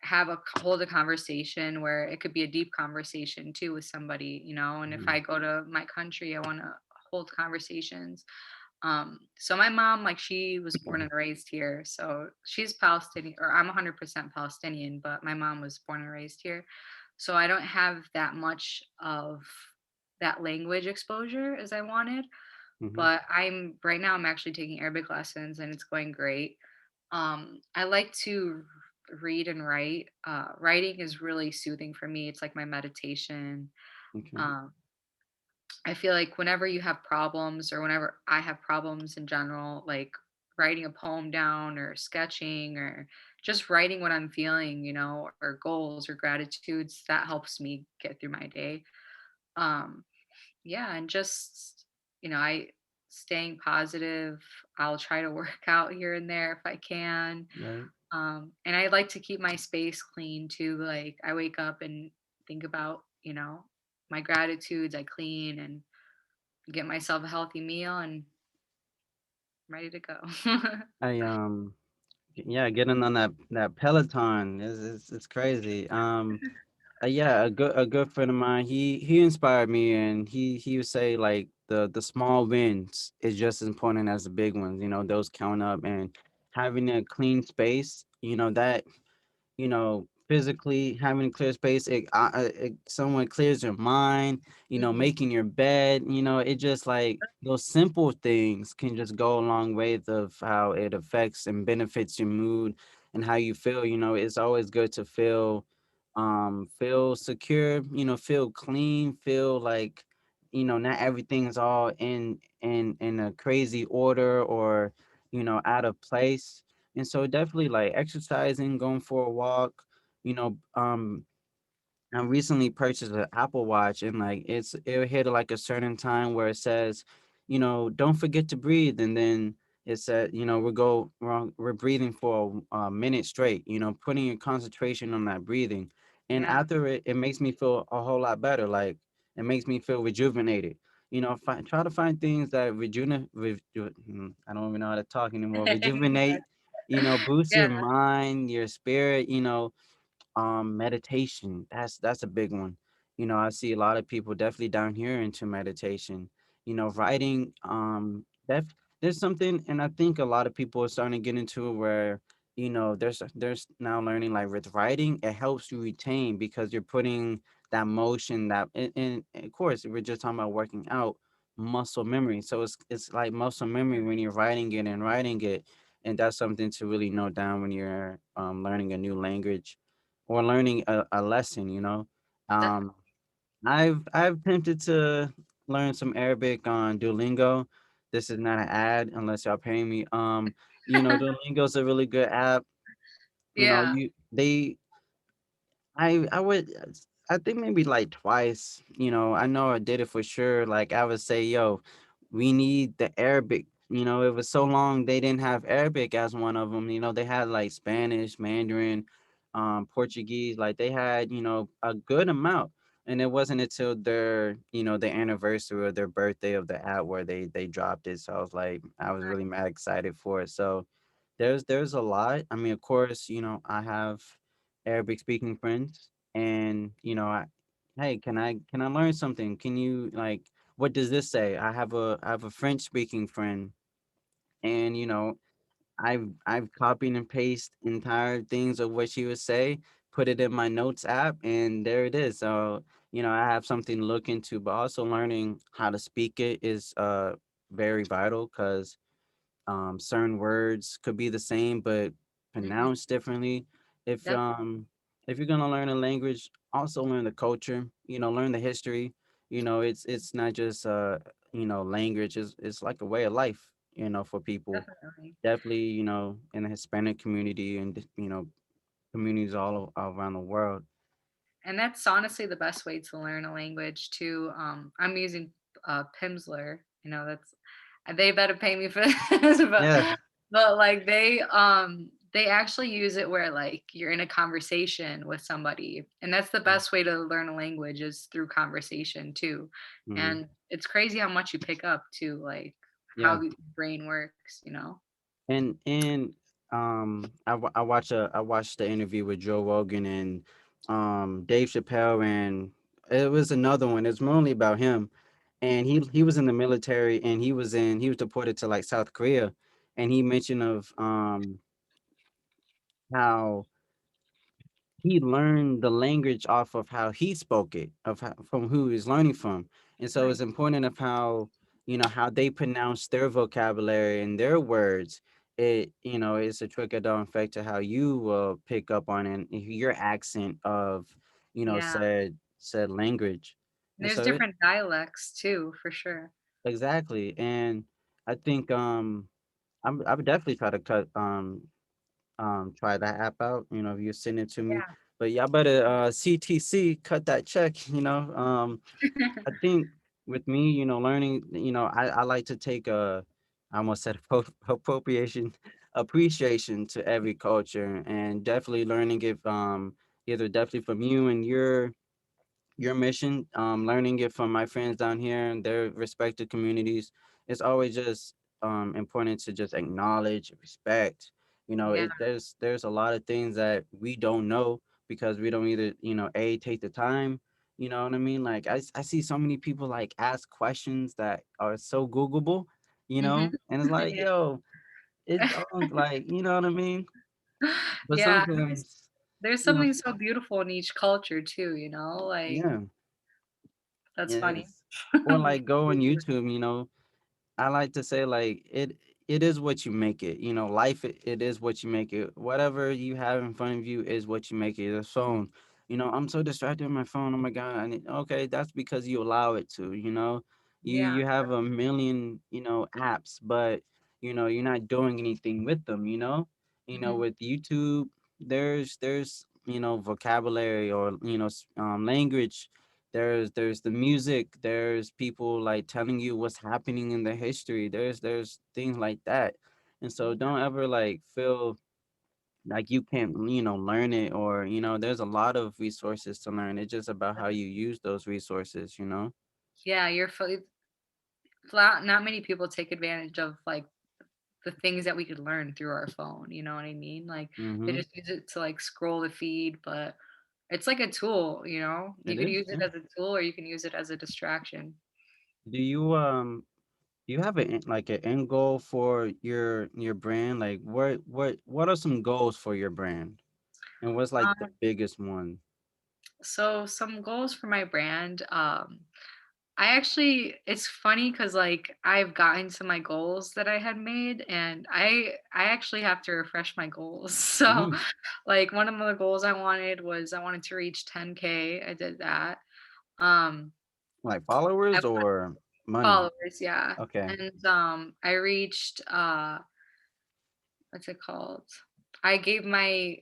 B: have hold a conversation where it could be a deep conversation too with somebody, and if
A: Hmm.
B: I go to my country, I want to hold conversations. So my mom, like, she was born and raised here, so she's Palestinian, or I'm 100% Palestinian, but my mom was born and raised here, so I don't have that much of that language exposure as I wanted.
A: Hmm.
B: But I'm right now I'm actually taking Arabic lessons and it's going great. I like to read and write. Writing is really soothing for me. It's like my meditation.
A: Okay.
B: Um, I feel like whenever you have problems, or whenever I have problems in general, like writing a poem down or sketching or just writing what I'm feeling, or goals or gratitudes, that helps me get through my day. Um, yeah, and just, I staying positive. I'll try to work out here and there if I can.
A: Right.
B: And I like to keep my space clean too. Like I wake up and think about, my gratitudes. I clean and get myself a healthy meal, and I'm ready to go.
A: I yeah, getting on that Peloton is it's crazy. Yeah, a good friend of mine, he inspired me, and he would say like the small wins is just as important as the big ones. Those count up, and having a clean space. That physically having clear space, it someone clears your mind,
B: Mhm.
A: making your bed, it just like those simple things can just go a long ways of how it affects and benefits your mood and how you feel. It's always good to feel secure, feel clean, feel like, not everything is all in a crazy order or, out of place. And so definitely like exercising, going for a walk, you know, um, I recently purchased an Apple Watch, and like it hit like a certain time where it says, don't forget to breathe, and then it said, we're breathing for a minute straight, putting your concentration on that breathing, and
B: Yeah.
A: after it makes me feel a whole lot better. Like it makes me feel rejuvenated. Try to find things that I don't even know how to talk anymore. Rejuvenate, boost
B: Yeah,
A: your mind, your spirit, meditation, that's a big one. I see a lot of people definitely down here into meditation. Writing, there's something, and I think a lot of people are starting to get into it where, there's now learning like with writing, it helps you retain because you're putting that motion, that and of course we're just talking about working out, muscle memory. So it's like muscle memory when you're writing it and writing it. And that's something to really note down when you're learning a new language or learning a lesson.
B: definitely.
A: um I've attempted to learn some Arabic on Duolingo. This is not an ad unless y'all paying me. Duolingo's a really good app.
B: Yeah.
A: You they I would I think maybe like twice. I know I did it for sure. Like I would say, yo, we need the Arabic. It was so long they didn't have Arabic as one of them. They had like Spanish, Mandarin, Portuguese. Like they had, a good amount. And it wasn't until their anniversary or their birthday of the app where they dropped it. So I was really mad excited for it. So there's a lot. I mean, of course, I have Arabic speaking friends, and hey, can I learn something? Can you like what does this say? I have a French speaking friend, and I've copied and pasted entire things of what she would say, put it in my notes app, and there it is. So I have something to look into, but also learning how to speak it is very vital because certain words could be the same but
B: Mhm.
A: pronounced differently. If
B: Definitely.
A: um if you're gonna learn a language, also learn the culture. Learn the history. It's not just language. It's like a way of life. For people.
B: Definitely.
A: Definitely. In the Hispanic community and communities all around the world.
B: And that's honestly the best way to learn a language too. I'm using Pimsleur. That's they better pay me for this, but
A: Yeah.
B: like they actually use it where like you're in a conversation with somebody, and that's the best way to learn a language is through conversation too.
A: Hmm.
B: And it's crazy how much you pick up too, like
A: Yeah.
B: how the brain works.
A: I watched the interview with Joe Rogan and Dave Chappelle, and it was another one. It's mainly about him, and he was in the military, and he was deported to like South Korea, and he mentioned of how he learned the language off of how he spoke it, from who he's learning from. And so it's
B: Nice.
A: important of how, how they pronounce their vocabulary and their words. it, it's a trickle-down effect to how you will pick up on it, your accent of,
B: Yeah.
A: said language. And
B: There's
A: so it
B: different dialects too, for sure.
A: exactly. And I think I would definitely try to try that app out, if you send it to me.
B: Yeah.
A: But y'all better CTC cut that check, I think with me, learning, I like to take I almost said appropriation, appreciation to every culture, and definitely learning it either definitely from you and your mission, learning it from my friends down here and their respective communities. It's always just important to just acknowledge, respect.
B: Yeah.
A: There's a lot of things that we don't know because we don't either, a take the time. You know what I mean? Like I see so many people like ask questions that are so Googleable,
B: Mhm.
A: and it's like,
B: Yeah.
A: yo, it don't like, you know what I mean? But
B: Yeah,
A: sometimes,
B: there's
A: you know,
B: something so beautiful in each culture too, you know? Like,
A: yeah,
B: that's
A: it
B: funny.
A: is. Or
B: We
A: like go on
B: completely
A: YouTube, I like to say like it is what you make it. Life it is what you make it. Whatever you have in front of you is what you make it. Your phone. I'm so distracted with my phone. Oh my god. Okay, that's because you allow it to,
B: Yeah.
A: You have a million, apps, but you're not doing anything with them,
B: Mhm.
A: with YouTube, there's vocabulary or language, there's the music, there's people like telling you what's happening in the history, there's things like that. And so
B: Yeah.
A: don't ever like feel like you can't learn it, or there's a lot of resources to learn. It's just about how you use those resources.
B: Yeah, you're flat not many people take advantage of, like, the things that we could learn through our phone, you know what I mean? Like, they
A: Mm-hmm.
B: just use it to, like, scroll the feed, but it's like a tool, you know? You
A: It
B: could
A: is,
B: use it
A: yeah.
B: as a tool or you can use it as a distraction.
A: Do you have like an end goal for your brand? Like what are some goals for your brand, and what's like the
B: Um,
A: biggest one?
B: so some goals for my brand, I actually it's funny because like, I've gotten to my goals that I had made, and I actually have to refresh my goals. So,
A: Mhm.
B: like, one of the goals I wanted was I wanted to reach 10K, I did that. Um,
A: Like
B: I
A: followers or money?
B: followers, yeah,
A: Okay.
B: and, I reached, what's it called? I gave my,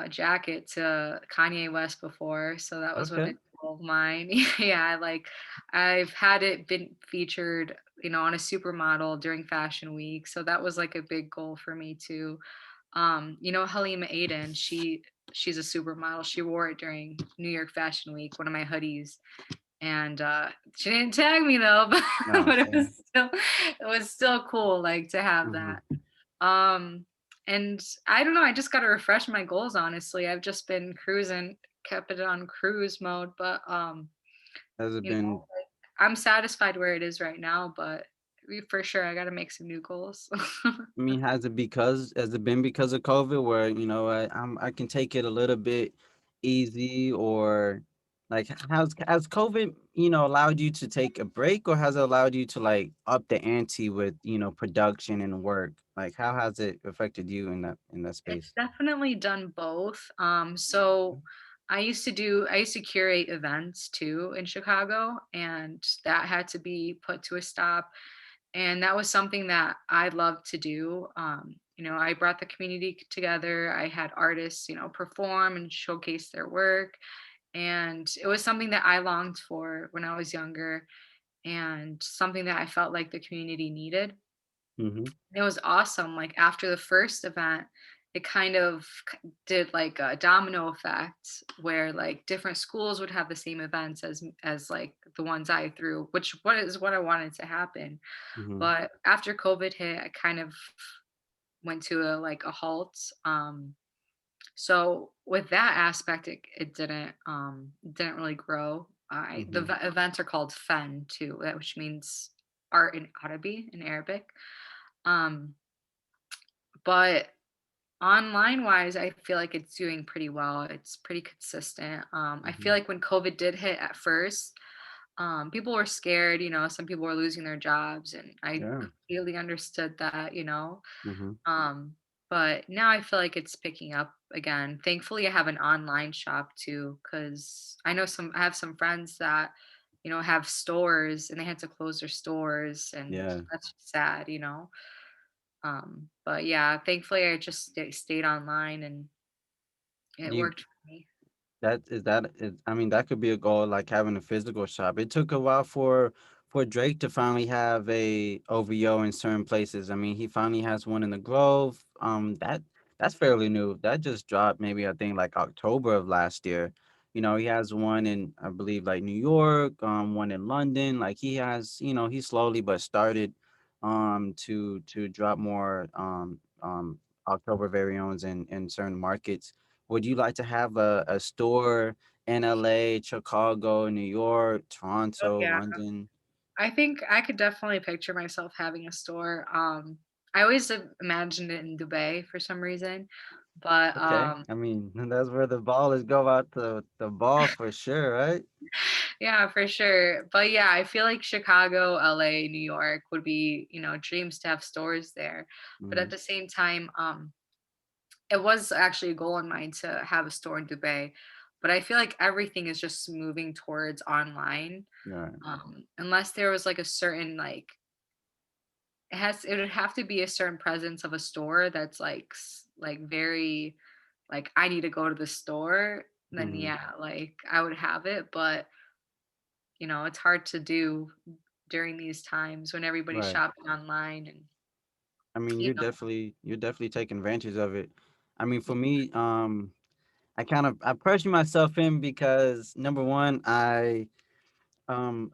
B: jacket to Kanye West before, so that was a
A: Okay.
B: big goal of mine. Yeah, like, I've had it been featured, on a supermodel during Fashion Week, so that was, like, a big goal for me too. Halima Aden, she's a supermodel, she wore it during New York Fashion Week, one of my hoodies, and, she didn't tag me though, but
A: No,
B: but
A: same.
B: it was still cool, like, to have
A: Mhm.
B: that. Um, and I don't know, I just gotta refresh my goals, honestly. I've just been cruising, kept it on cruise mode, but,
A: Has it
B: you know,
A: been
B: like, I'm satisfied where it is right now, but for sure, I gotta make some new goals.
A: I mean, has it been because of COVID where, I can take it a little bit easy, or like has COVID, allowed you to take a break, or has it allowed you to like up the ante with, production and work? Like how has it affected you in that
B: It's
A: space?
B: definitely done both. So I used to curate events too in Chicago, and that had to be put to a stop. And that was something that I loved to do. I brought the community together. I had artists, perform and showcase their work. And it was something that I longed for when I was younger, and something that I felt like the community needed.
A: Mm-hmm.
B: It was awesome. Like, after the first event, it kind of did like a domino effect where like different schools would have the same events as like the ones I threw, which what I wanted to happen.
A: Mm-hmm.
B: But after COVID hit, I kind of went to a halt. So with that aspect, it didn't really grow.
A: Mm-hmm.
B: Events are called fen too, which means art in Arabic in Arabic. Um, but online wise, I feel like it's doing pretty well. It's pretty consistent. I feel
A: Mm-hmm.
B: like when COVID did hit at first, People were scared, some people were losing their jobs, and I
A: Yeah.
B: completely understood that.
A: Mhm.
B: Um, but now I feel like it's picking up again. Thankfully, I have an online shop too, because I have some friends that, have stores and they had to close their stores, and
A: Yeah.
B: that's sad. But yeah, thankfully I just stayed online and it
A: Do you
B: worked for me.
A: that is I mean, that could be a goal, like having a physical shop. It took a while for Drake to finally have a OVO in certain places. I mean, he finally has one in the Grove. That's fairly new. That just dropped maybe I think like October of last year. You know, he has one in I believe like New York, one in London. Like he has, he slowly but started to drop more October very owns in certain markets. Would you like to have a store in LA, Chicago, New York,
B: Oh
A: Toronto,
B: yeah.
A: London?
B: I think I could definitely picture myself having a store. I always imagined it in Dubai for some reason, but
A: Okay. I mean, that's where the ballers go out to the ball for sure, right?
B: yeah, for sure. But yeah, I feel like Chicago, LA, New York would be, dreams to have stores there. But at
A: Hmm.
B: the same time, it was actually a goal in mind to have a store in Dubai. But I feel like everything is just moving towards online.
A: Right.
B: Unless there was like a certain like it would have to be a certain presence of a store that's like like very like I need to go to the store, then
A: Hmm.
B: yeah, like I would have it, but it's hard to do during these times when everybody's
A: Right.
B: shopping online and
A: I mean,
B: you know.
A: you're definitely taking advantage of it. I mean, for
B: Yeah.
A: me, I pressure myself in because number one,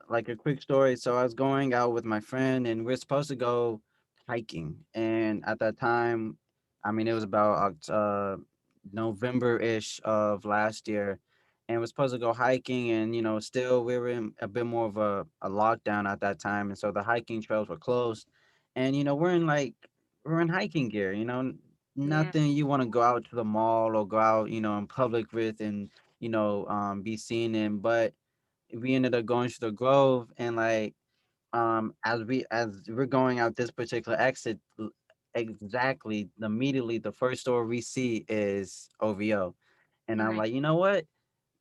A: like a quick story. So I was going out with my friend and we're supposed to go hiking. And at that time, I mean it was about November-ish of last year. And we're supposed to go hiking and still we were in a bit more of a lockdown at that time. And so the hiking trails were closed. And we're in hiking gear,
B: Yeah.
A: nothing you want to go out to the mall or go out, in public with and be seen in. But we ended up going to the Grove and as we're going out this particular exit, exactly immediately the first store we see is OVO. And I'm
B: Nice.
A: like, you know what?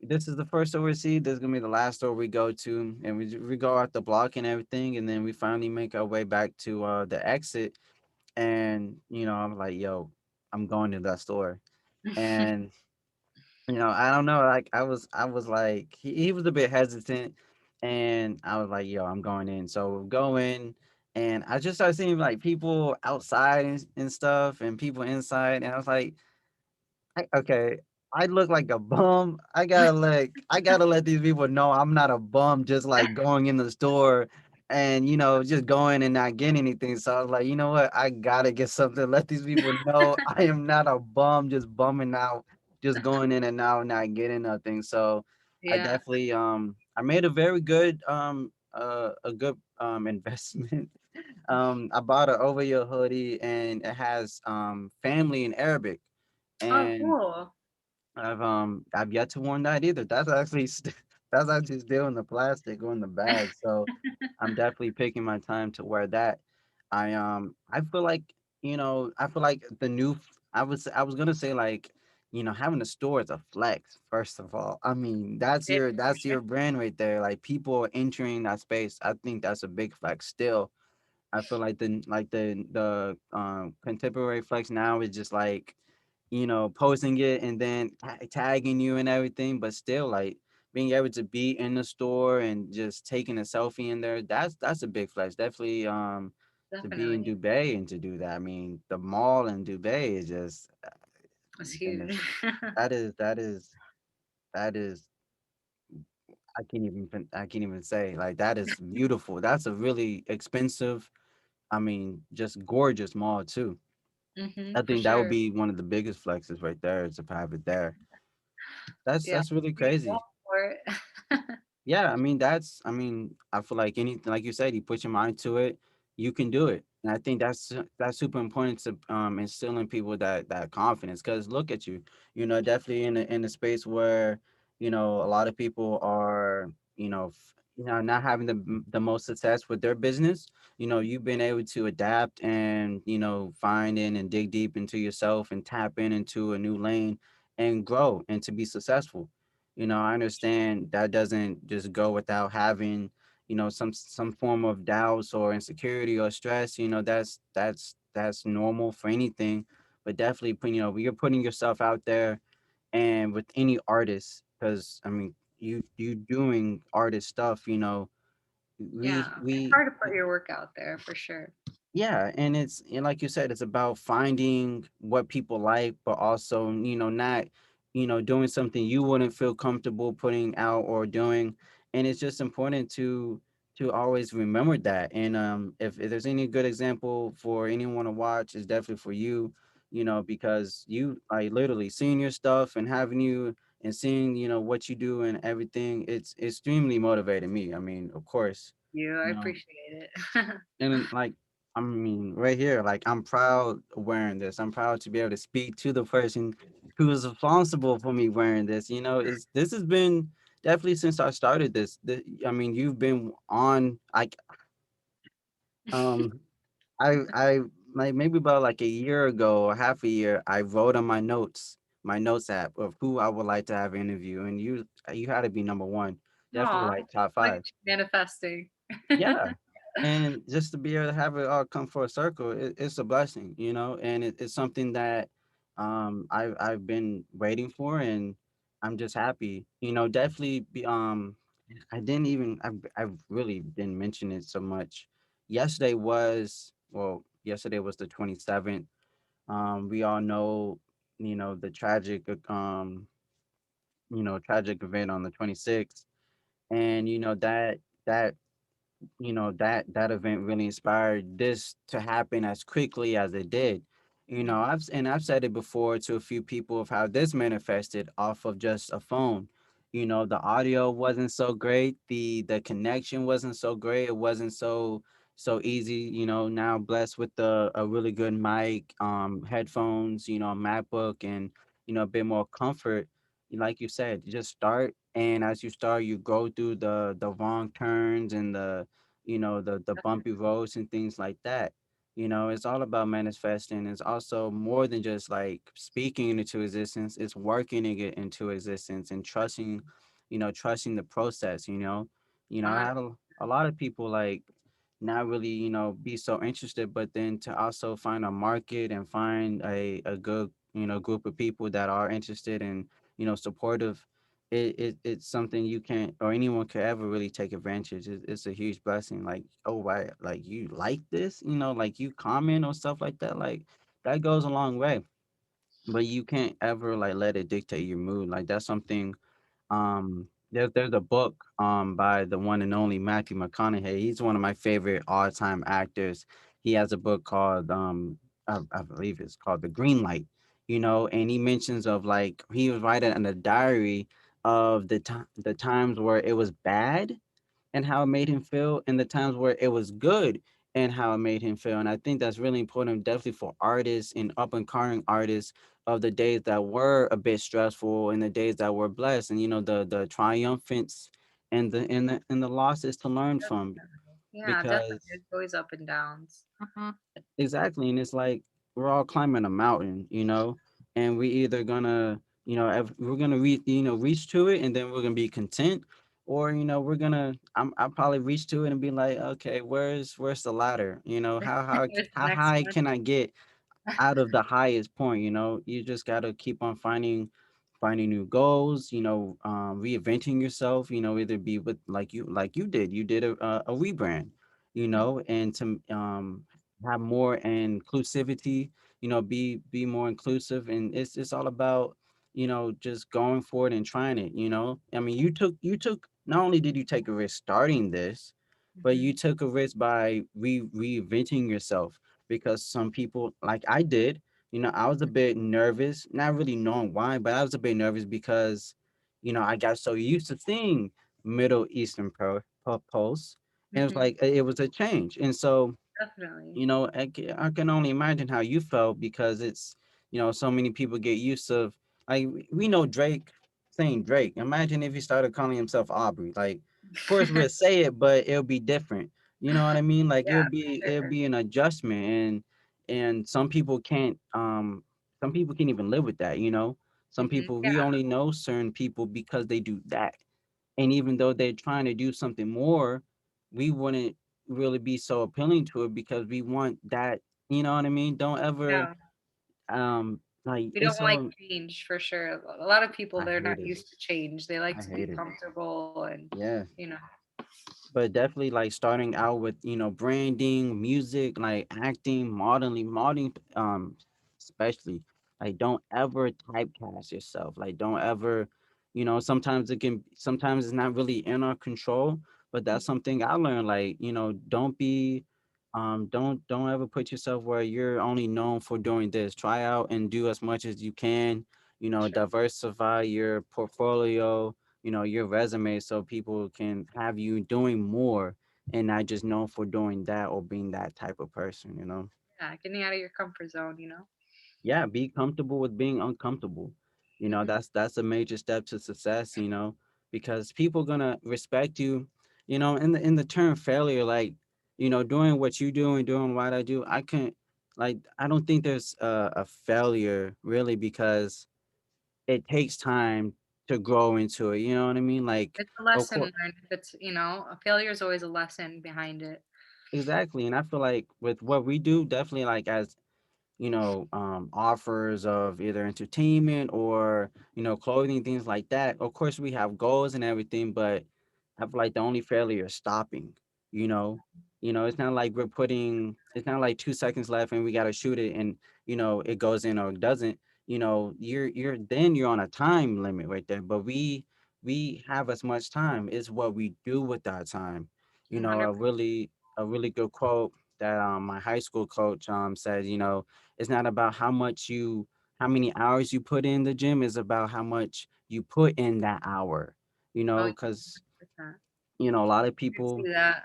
A: This is the first store we see. This is gonna be the last store we go to, and we go out the block and everything, and then we finally make our way back to the exit. And I'm like, yo, I'm going to that store. And I don't know. Like I was like, he was a bit hesitant, and I was like, "Yo, I'm going in." So we go in, and I just started seeing like people outside and stuff, and people inside, and I was like, okay, I look like a bum. I gotta let these people know I'm not a bum. Just like going in the store, and just going and not getting anything. So I was like, you know what? I gotta get something. Let these people know I am not a bum. Just bumming out, just going in and out, not getting nothing. So I
B: Yeah.
A: definitely I made a very good a good investment. I bought an over your hoodie and it has family in Arabic
B: Oh,
A: and
B: cool.
A: I've yet to worn that either. That's actually that's actually still in the plastic or in the bag. So I'm definitely picking my time to wear that. I feel like I feel like I was gonna say like having a store is a flex. First of all, I mean
B: Yeah, for
A: that's
B: sure.
A: your brand right there. Like people entering that space, I think that's a big flex. Still, I feel like the contemporary flex now is just like posting it and then tagging you and everything, but still like being able to be in the store and just taking a selfie in there, that's a big flex. Definitely to be in
B: Definitely.
A: Dubai and to do that. I mean, the mall in Dubai is just
B: It's
A: goodness.
B: huge.
A: That is I can't even say like that is beautiful. That's a really expensive, I mean, just gorgeous mall too. I
B: For
A: think that would
B: sure.
A: be one of the biggest flexes right there is to have it there. That's
B: Yeah.
A: that's really
B: You're going
A: crazy.
B: for it.
A: Yeah, I mean, I feel like anything, like you said, you put your mind to it, you can do it. And I think that's super important to instill in people that confidence. Because look at you, definitely in a space where a lot of people are, not having the most success with their business, you've been able to adapt and find in and dig deep into yourself and tap into a new lane and grow and to be successful. I understand that doesn't just go without having some form of doubts or insecurity or stress. That's normal for anything, but definitely when you're putting yourself out there and with any artist, because I mean you doing artist stuff,
B: Yeah,
A: we
B: it's
A: we
B: hard to put your work out there for sure.
A: yeah, and and like you said, it's about finding what people like, but also, not, doing something you wouldn't feel comfortable putting out or doing. And it's just important to always remember that. And if there's any good example for anyone to watch, it's definitely for you, because you like literally seeing your stuff and having you and seeing, what you do and everything, it's extremely motivating me. I mean, of course,
B: You, I
A: you know.
B: appreciate it.
A: And then, like, I mean, right here, like, I'm proud of wearing this. I'm proud to be able to speak to the person who is responsible for me wearing this. Is this has been definitely since I started this. I mean, you've been on. Um, I like maybe about like a year ago or half a year, I wrote on my notes app of who I would like to have interview, and you had to be number one, definitely
B: Aw,
A: like top
B: look at
A: five.
B: you manifesting.
A: Yeah. And just to be able to have it all come for a circle, it's a blessing, and it's something that I've been waiting for, and I'm just happy. Definitely be I really didn't mention it so much. Yesterday was the 27th. We all know, the tragic event on the 26th. And that that event really inspired this to happen as quickly as it did. I've said it before to a few people of how this manifested off of just a phone. The audio wasn't so great, the connection wasn't so great, it wasn't so easy. Now blessed with a really good mic, headphones, MacBook, and a bit more comfort. Like you said, you just start, and as you start, you go through the wrong turns and the bumpy roads and things like that. It's all about manifesting. It's also more than just like speaking it into existence. It's working it into existence and trusting the process. I had a lot of people like not really, be so interested, but then to also find a market and find a good, group of people that are interested and, supportive. It's something you can't or anyone could ever really take advantage. It's a huge blessing. Like, oh, why, like, you like this, like you comment or stuff like that. Like, that goes a long way, but you can't ever like let it dictate your mood. Like, that's something. There's a book by the one and only Matthew McConaughey. He's one of my favorite all-time actors. He has a book called I believe it's called The Green Light. And he mentions of like he was writing in a diary of the times where it was bad and how it made him feel, and the times where it was good and how it made him feel. And I think that's really important, definitely for artists and up and coming artists of the days that were a bit stressful and the days that were blessed, and the triumphants and the losses to learn from,
B: Yeah, definitely.
A: because
B: There's always up and downs.
A: exactly. And it's like we're all climbing a mountain, and we either gonna, if we're gonna reach to it and then we're gonna be content, or I'll probably reach to it and be like, okay, where's the ladder?
B: There's the
A: How
B: next
A: high
B: one.
A: can I get out of the highest point? You just got to keep on finding new goals, reinventing yourself, either be with like you did a rebrand, and to have more inclusivity, be more inclusive. And it's all about just going forward and trying it. I mean, you took not only did you take a risk starting this, but
B: Mhm,
A: you took a risk by reinventing yourself, because some people, like I did, I was a bit nervous, not really knowing why, but I was a bit nervous because, I got so used to seeing Middle Eastern posts, and it was
B: mhm,
A: like it was a change. And so,
B: definitely.
A: I can only imagine how you felt, because it's, so many people get used to, like, we know Drake saying Drake. Imagine if he started calling himself Aubrey, like. of course we'll say it, but it'll be different. You know what I mean? Like
B: Yeah, for
A: it'll
B: sure.
A: be an adjustment, and some people can't even live with that, you know? Some people, we
B: Yeah,
A: only know certain people because they do that. And even though they're trying to do something more, we wouldn't really be so appealing to it because we want that, you know what I mean? Don't ever
B: yeah.
A: like
B: We don't
A: it's
B: like
A: so
B: change for sure. A lot of people,
A: I
B: they're
A: hate
B: not
A: it.
B: used to change. They like
A: I
B: to be
A: hate it.
B: comfortable and,
A: Yeah.
B: you know.
A: But definitely like starting out with, branding, music, like acting, modeling, especially like don't ever typecast yourself. Like don't ever, sometimes it's not really in our control, but that's
B: Mhm.
A: something I learned. Like, don't be don't ever put yourself where you're only known for doing this. Try out and do as much as you can,
B: Sure.
A: diversify your portfolio, your resume, so people can have you doing more and not just known for doing that or being that type of person.
B: Yeah, getting out of your comfort zone.
A: Yeah, be comfortable with being uncomfortable.
B: Hmm.
A: That's a major step to success, because people gonna respect you, in the term failure, like, doing what you do and doing what I do, I don't think there's a failure really, because it takes time to grow into it. You know what I mean? Like,
B: It's a
A: of
B: lesson
A: course.
B: learned. If it's a failure is always a lesson behind it.
A: Exactly. And I feel like with what we do, definitely like as offers of either entertainment or, clothing, things like that. Of course, we have goals and everything, but I feel like the only failure is stopping, you know. It's not like it's not like 2 seconds left and we gotta shoot it and it goes in or it doesn't. You're on a time limit right there. But we have as much time. It's what we do with that time. A
B: 100%.
A: really good quote that my high school coach said, it's not about how many hours you put in the gym, is about how much you put in that hour,
B: Oh, yeah,
A: because
B: 100%.
A: a lot of
B: I can
A: people,
B: see that.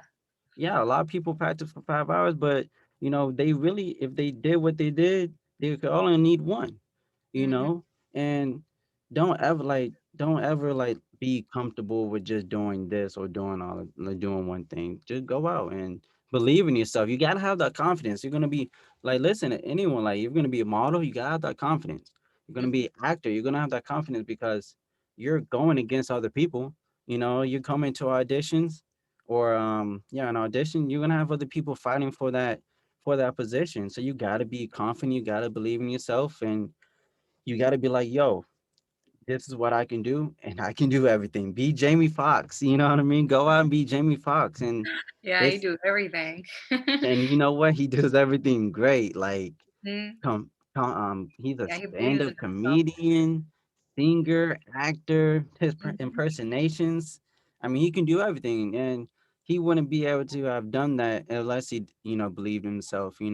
A: yeah, a lot of people practice for 5 hours, but they really, if they did what they did, they could only need one, you
B: Hmm.
A: know? And don't ever be comfortable with just doing this or doing one thing. Just go out and believe in yourself. You gotta have that confidence. You're gonna be like, listen, anyone, like, you're gonna be a model, you gotta have that confidence. You're gonna
B: Hmm.
A: be an actor, you're gonna have that confidence because you're going against other people. You come into auditions or yeah, an audition, you're gonna have other people fighting for that position. So you gotta be confident, you gotta believe in yourself, and you got to be like, yo, this is what I can do, and I can do everything. Be Jamie Foxx, you know what I mean? Go out and be Jamie Foxx, and
B: Yeah, you
A: it's
B: do everything.
A: and you know what? He does everything great. Like,
B: Mhm.
A: he's a
B: Yeah, he believes in
A: stand-up
B: himself.
A: comedian, singer, actor, his
B: Mhm.
A: impersonations. I mean, he can do everything, and he wouldn't be able to have done that unless he, believed in himself. It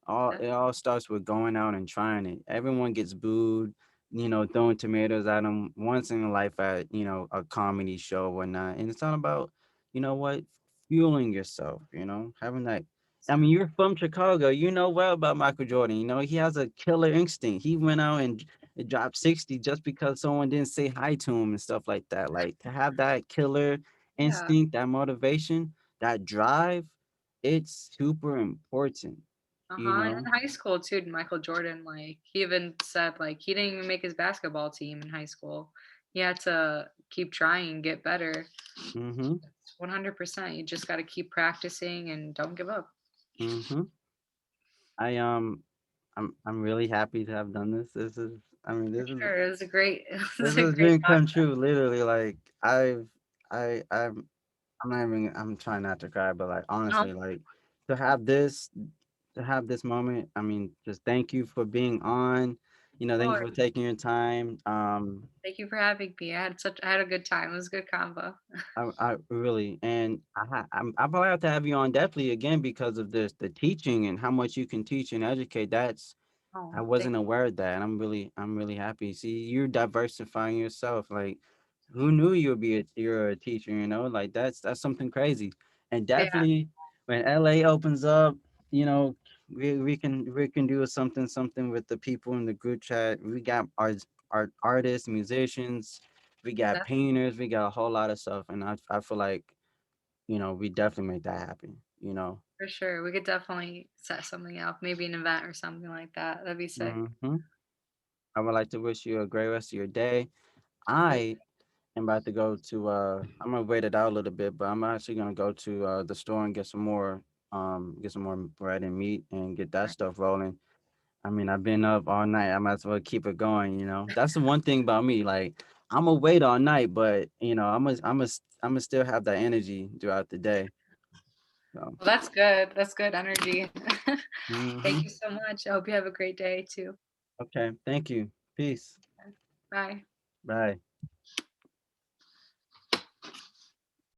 B: Definitely.
A: all starts with going out and trying it. Everyone gets booed, throwing tomatoes at them once in a life at, a comedy show or whatnot. And it's all about, what, fueling yourself. Having that. I mean,
B: So,
A: you're from Chicago. You know well about Michael Jordan. He has a killer instinct. He went out and dropped 60 just because someone didn't say hi to him and stuff like that. Like, to have that killer
B: yeah.
A: instinct, that motivation, that drive, it's super important, you
B: Uh-huh. And
A: know?
B: in high school too, Michael Jordan, like he even said like he didn't even make his basketball team in high school. He had to keep trying and get better.
A: Mm-hmm.
B: 100%. You just got to keep practicing and don't give up.
A: Mm-hmm. I I'm really happy to have done this. I mean,
B: For sure. It was a great it
A: this
B: was a
A: is a
B: great
A: dream come
B: podcast.
A: true, literally. Like, I'm not even, I'm trying not to cry, but like,
B: No,
A: honestly, like, to have this to have this moment, I mean, just thank you for being on.
B: of
A: Thank you
B: course.
A: for taking your time.
B: Thank you for having me. I had a good time. It was a good combo.
A: I really, and I'm probably have to have you on definitely again because of the teaching and how much you can teach and educate. I
B: Oh, thank
A: wasn't aware of that, and I'm really happy. See, you're diversifying yourself. Like, who knew you're a teacher? Like, that's something crazy. And
B: you. Yeah,
A: definitely, when LA opens up, you know, we can do something with the people in the group chat. We got artists, musicians, we got
B: that,
A: painters, we got a whole lot of stuff, and I feel like we definitely make that happen, you know.
B: For sure. We could definitely set something up, maybe an event or something like that. That'd be sick.
A: Hmm. I would like to wish you a great rest of your day.
B: Thank
A: I am about to go to I'm gonna wait it out a little bit, but I'm actually gonna go to the store and get some more bread and meat and get that stuff rolling. I mean, I've been up all night. I might as well keep it going, you know. That's the one thing about me. Like, I'm gonna wait all night, but I'm gonna still have that energy throughout the day. So,
B: Well, that's good. That's good energy. Thank you
A: hmm,
B: so much. I hope you have a great day too.
A: okay. Thank you. Peace.
B: Bye.
A: Bye.